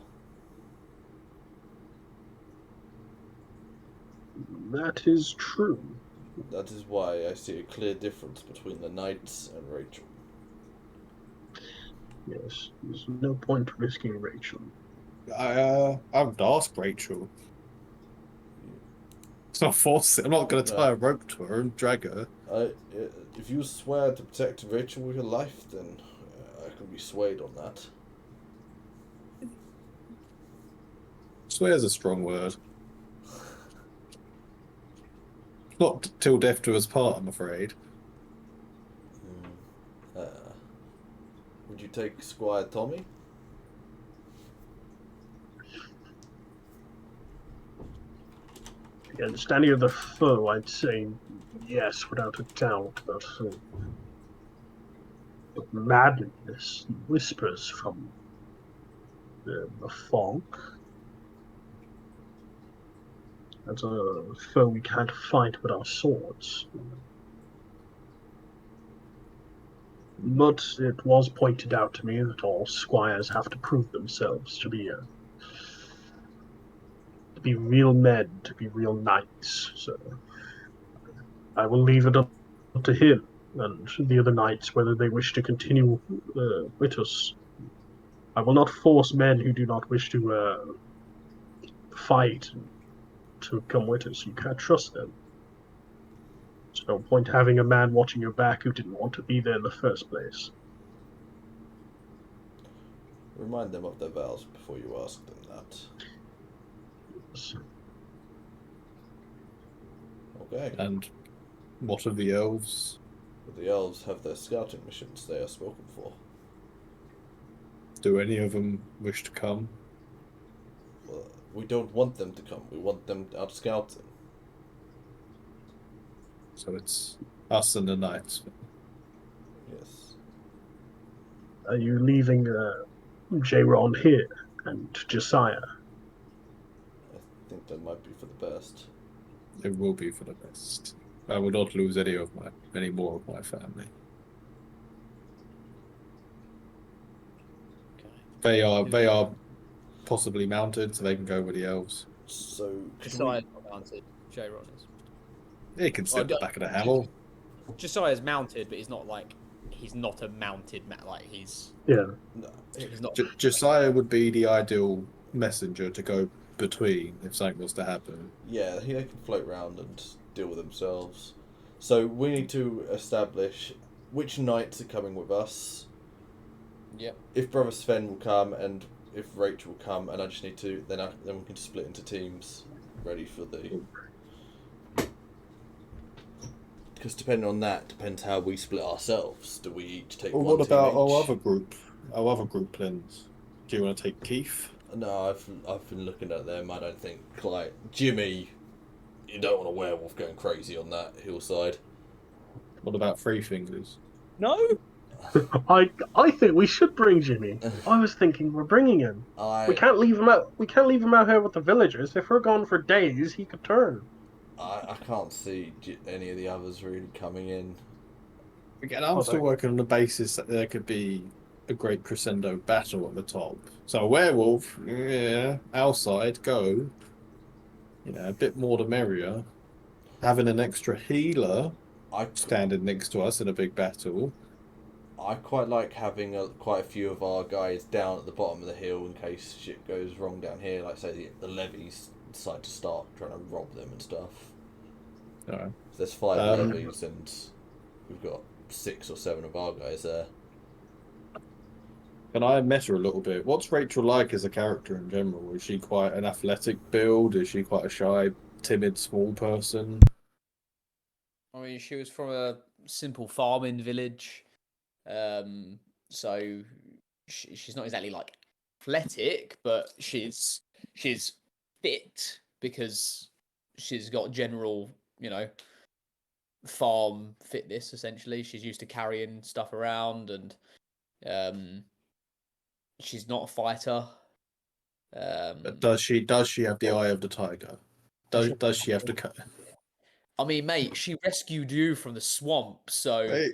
That is true. That is why I see a clear difference between the knights and Rachel. Yes, there's no point risking Rachel. I would ask Rachel. It's not forcing. I'm not going to tie a rope to her and drag her. If you swear to protect Rachel with your life, then I can be swayed on that. Swear's a strong word. Not till death do us part, I'm afraid. Would you take Squire Tommy? The understanding of the foe, I'd say yes, without a doubt, but madness whispers from the fog. As a foe we can't fight with our swords. But it was pointed out to me that all squires have to prove themselves to be real men, to be real knights. So I will leave it up to him and the other knights whether they wish to continue with us. I will not force men who do not wish to fight to come with us. You can't trust them. There's no point having a man watching your back who didn't want to be there in the first place. Remind them of their vows before you ask them that. Yes. Okay. And what of the elves? But the elves have their scouting missions they are spoken for. Do any of them wish to come? Well, we don't want them to come. We want them out scouting. So it's us and the knights. Yes. Are you leaving J-Ron here and Josiah? I think that might be for the best. It will be for the best. I will not lose any more of my family. Okay. They are possibly mounted, so they can go with the elves. So could Josiah's not mounted. J-Ron is. They can sit Oh, in the back of the hamel. Josiah's mounted, but he's not like he's not a mounted like he's Yeah. no, he's not. Josiah would be the ideal messenger to go between if something was to happen. yeah, they can float around and deal with themselves. So we need to establish which knights are coming with us. Yep. If Brother Sven will come and if Rachel will come, and I just need to then we can split into teams, ready for the. Because depending on that, depends how we split ourselves. Do we each take Well, one what team about each? our other group? Our other group plans. Do you want to take Keith? No, I've been looking at them. I don't think like Jimmy. You don't want a werewolf going crazy on that hillside. What about Three Fingers? No. I think we should bring Jimmy. I was thinking we're bringing him. We can't leave him out. We can't leave him out here with the villagers. If we're gone for days, he could turn. I can't see any of the others really coming in. Again, I'm still working on the basis that there could be a great crescendo battle at the top. So a werewolf, yeah, outside, go. You know, a bit more the merrier. Having an extra healer standing next to us in a big battle. I quite like having quite a few of our guys down at the bottom of the hill in case shit goes wrong down here. Like say the levies decide to start trying to rob them and stuff. Alright. There's 5 levies and we've got 6 or 7 of our guys there. And I met her a little bit. What's Rachel like as a character in general? Is she quite an athletic build? Is she quite a shy, timid, small person? I mean, she was from a simple farming village, so she's not exactly like athletic, but she's fit because she's got general, farm fitness. Essentially, she's used to carrying stuff around, and she's not a fighter. Does she have the eye of the tiger? Does she have to cut? I mean, mate, she rescued you from the swamp, so Hey,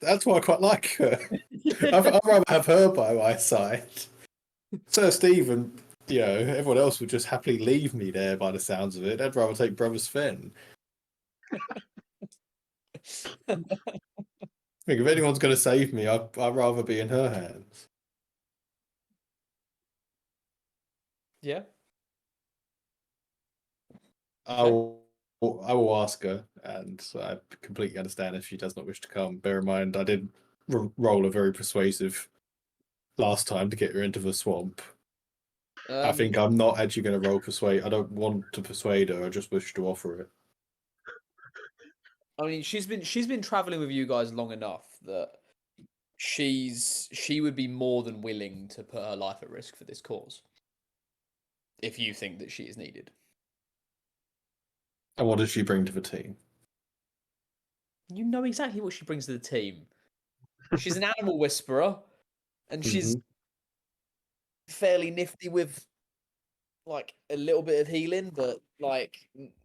that's why I quite like her. I'd rather have her by my side. Sir Stephen, everyone else would just happily leave me there by the sounds of it. I'd rather take Brother Sven. I think if anyone's going to save me, I'd rather be in her hands. yeah. I will ask her, and I completely understand if she does not wish to come. Bear in mind, I did roll a very persuasive last time to get her into the swamp. I think I'm not actually going to roll persuade. I don't want to persuade her. I just wish to offer it. I mean, she's been traveling with you guys long enough that she would be more than willing to put her life at risk for this cause. If you think that she is needed. And what does she bring to the team? You know exactly what she brings to the team. She's an animal whisperer, and she's fairly nifty with like a little bit of healing, but like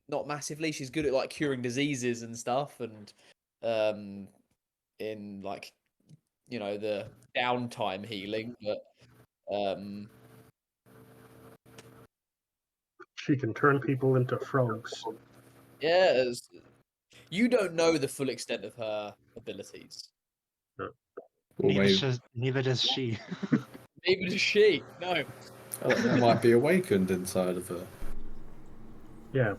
not massively. She's good at like curing diseases and stuff, and in like the downtime healing, but She can turn people into frogs. yeah, you don't know the full extent of her abilities. Neither does she. Neither does she. No. That might be awakened inside of her. Yeah,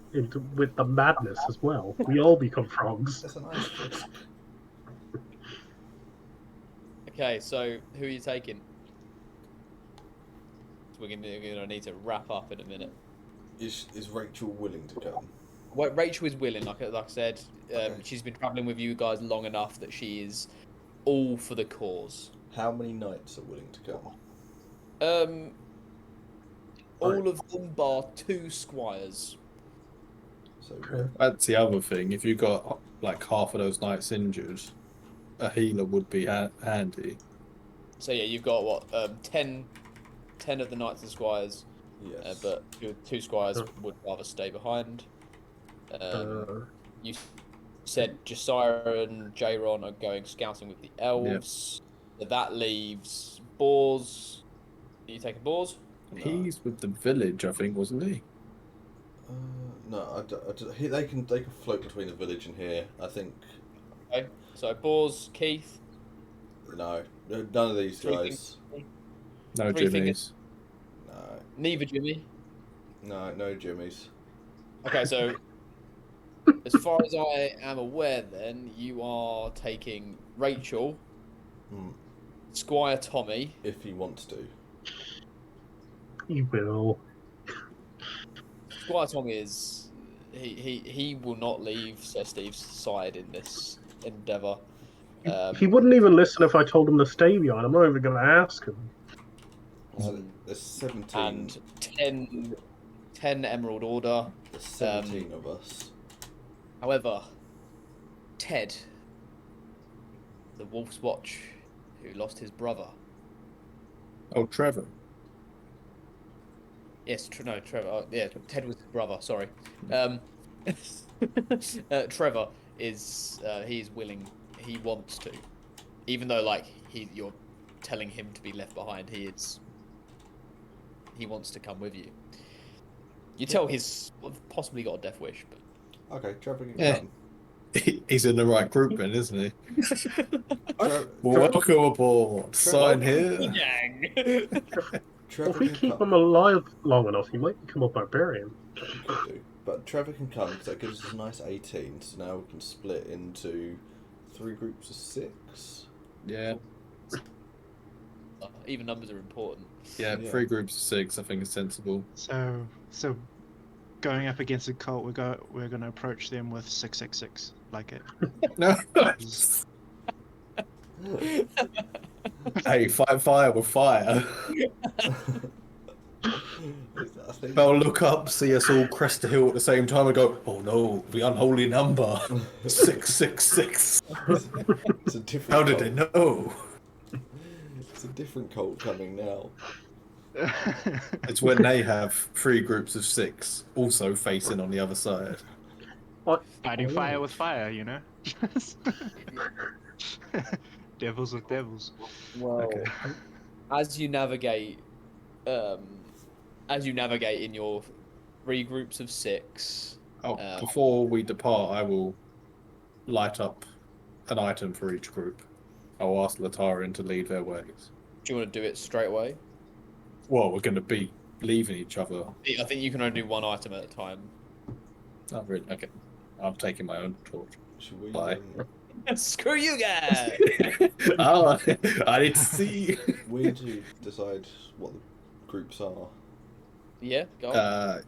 with the madness as well. We all become frogs. That's a nice twist. Okay, so who are you taking? We're gonna need to wrap up in a minute. Is Rachel willing to come? Well, Rachel is willing, like I said. Okay. She's been traveling with you guys long enough that she is all for the cause. How many knights are willing to come? All of them bar 2 squires. So That's the other thing. If you got like half of those knights injured, a healer would be handy. So yeah, you've got what 10 of the knights and squires. yes. But 2 squires would rather stay behind. You said Josiah and Jayron are going scouting with the elves. So that leaves Boars. Are you taking Boars? No. He's with the village, I think, wasn't he? No, they can float between the village and here. I think. Okay. So Boars, Keith. No, none of these guys. No, Three Jimmy's. No, Neither Jimmy. no Jimmys. Okay, so as far as I am aware, then you are taking Rachel, Squire Tommy. If he wants to. He will. Squire Tommy is he will not leave Sir Steve's side in this endeavour. He wouldn't even listen if I told him to stay behind. I'm not even going to ask him. There's 17. And 10 Emerald Order. There's 17 of us. However, Ted, the Wolf's Watch, who lost his brother. Oh, Trevor. Yes, Trevor. Yeah, Ted was his brother. Sorry. Trevor is he is willing. He wants to, even though you're telling him to be left behind. He wants to come with you. You tell he's possibly got a death wish, but Okay, Trevor can Yeah. come. He's in the right group then, isn't he? Welcome aboard. Sign here. Yang. Trevor If we can keep come. him alive long enough, he might become a barbarian. You could do. But Trevor can come because that gives us a nice 18. So now we can split into 3 groups of 6. Yeah. Even numbers are important. Yeah, 3 groups of 6, I think is sensible. So going up against a cult, we're gonna approach them with 666, like it. No. Hey, fight fire with fire. I think They'll look up, see us all crest the hill at the same time and go, oh no, the unholy number. 666. it's a different How did cult. they know? It's a different cult coming now. It's when they have 3 groups of 6 also facing on the other side. What? Fighting fire with fire, you know. Devils with devils. Well, Okay. as you navigate in your 3 groups of 6. Oh, before we depart, I will light up an item for each group. I'll ask Latarian to lead their ways. Do you want to do it straight away? Well, we're going to be leaving each other. I think you can only do one item at a time. Not really. Okay. I'm taking my own torch. Should we? Bye. Screw you guys! Oh, I need to see. We need to decide what the groups are. Yeah, go on.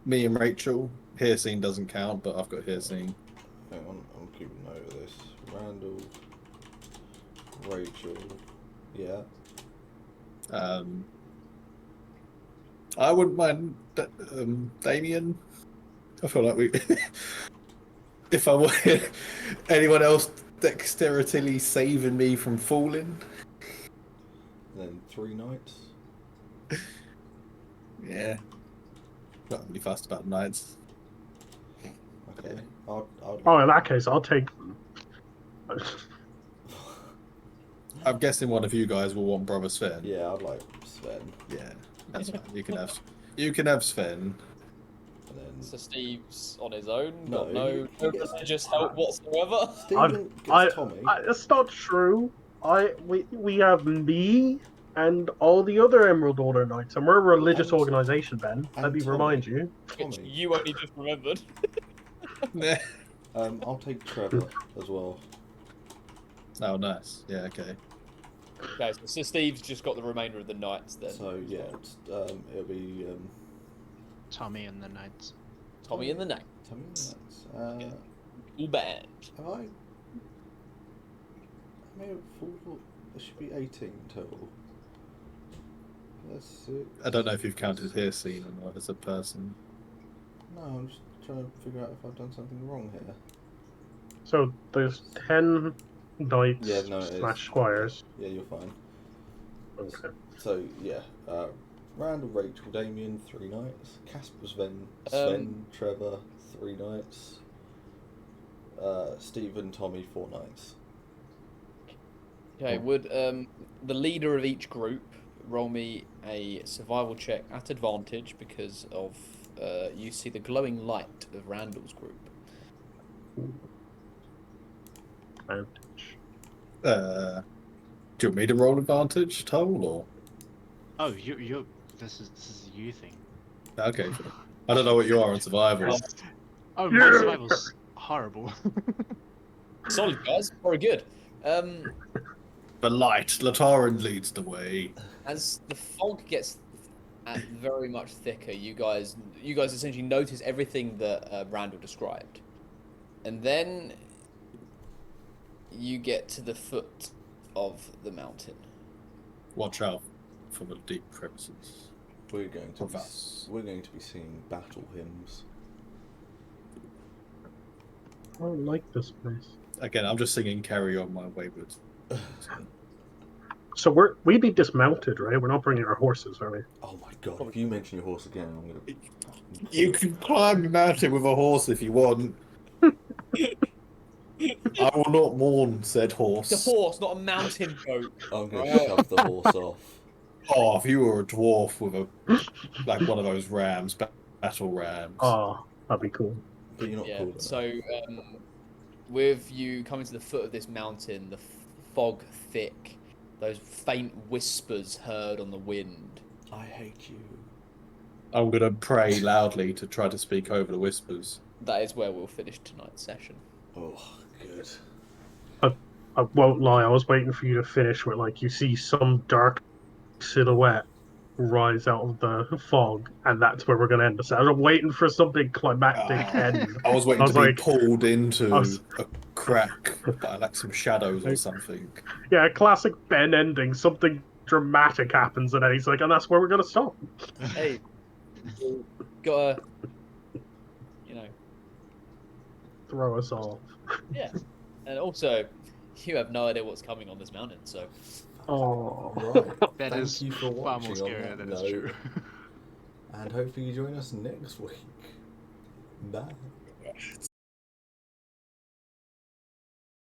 Me and Rachel. Hearseen doesn't count, but I've got Hearseen. Hang on, I'm keeping note of this. Randall, Rachel, yeah. I wouldn't mind Damien. I feel like we. If I wanted anyone else dexterity saving me from falling. And then 3 knights. Yeah. Not really fast about knights. Okay. I'll Oh, in that case, I'll take. I'm guessing one of you guys will want Brother Sven. Yeah, I'd like Sven. Yeah, that's fine. You can have Sven. And then So Steve's on his own, No, got no religious help whatsoever. Stephen gets Tommy. That's not true. We have me and all the other Emerald Order Knights, and we're a religious And- organization, Ben. Let me Tommy. remind you. Which Tommy. you only just remembered. I'll take Trevor as well. Oh, nice. Yeah, okay. Okay, so Steve's just got the remainder of the knights then. So yeah, it'll be Tommy and the Knights. Tommy and the Knight. Tommy and the Knights. All band. Have I may have full. There should be 18 total. That's 6. I don't know if you've counted Hearseen or not as a person. No, I'm just trying to figure out if I've done something wrong here. So there's 10 knights Yeah, no, it is. / squires. Yeah, you're fine. Okay. So yeah, Randall, Rachel, Damien, 3 knights. Casper, Sven, Trevor, 3 knights. Steve and Tommy 4 knights. Okay, would the leader of each group roll me a survival check at advantage because of you see the glowing light of Randall's group. Advantage. Do you want me to roll advantage, Toll, or? Oh, you. This is a you thing. Okay. I don't know what you are in survival. Oh, my survival's horrible. Solid guys, very good. The light, Lataran leads the way. As the fog gets very much thicker, you guys essentially notice everything that Randall described, and then you get to the foot of the mountain. Watch out for the deep crevices. We're going to Of be us. we're going to be singing battle hymns. I don't like this place. Again, I'm just singing "Carry On My Wayward." So we'd be dismounted, right? We're not bringing our horses, are we? Oh my god! If you mention your horse again, I'm gonna. You can climb the mountain with a horse if you want. I will not mourn said horse. It's a horse, not a mountain goat. I'm gonna Right. shove the horse off. Oh, if you were a dwarf with a one of those rams, battle rams. Oh, that'd be cool. But you're not Yeah. cool enough. So, with you coming to the foot of this mountain, the fog thick, those faint whispers heard on the wind. I hate you. I'm gonna pray loudly to try to speak over the whispers. That is where we'll finish tonight's session. Oh, good. I won't lie, I was waiting for you to finish where like you see some dark silhouette rise out of the fog, and that's where we're gonna end the session. I was waiting for something climactic end. I was waiting I was to be like- pulled into I was- a crack by like some shadows or something. Yeah, classic Ben ending. Something dramatic happens, and then he's like, and that's where we're gonna stop. Hey, you gotta, Throw us off. yeah. And also, you have no idea what's coming on this mountain, so. Oh. Right. That Thank is you for far more watching on scarier that than it's note. true. And hopefully you join us next week. Bye.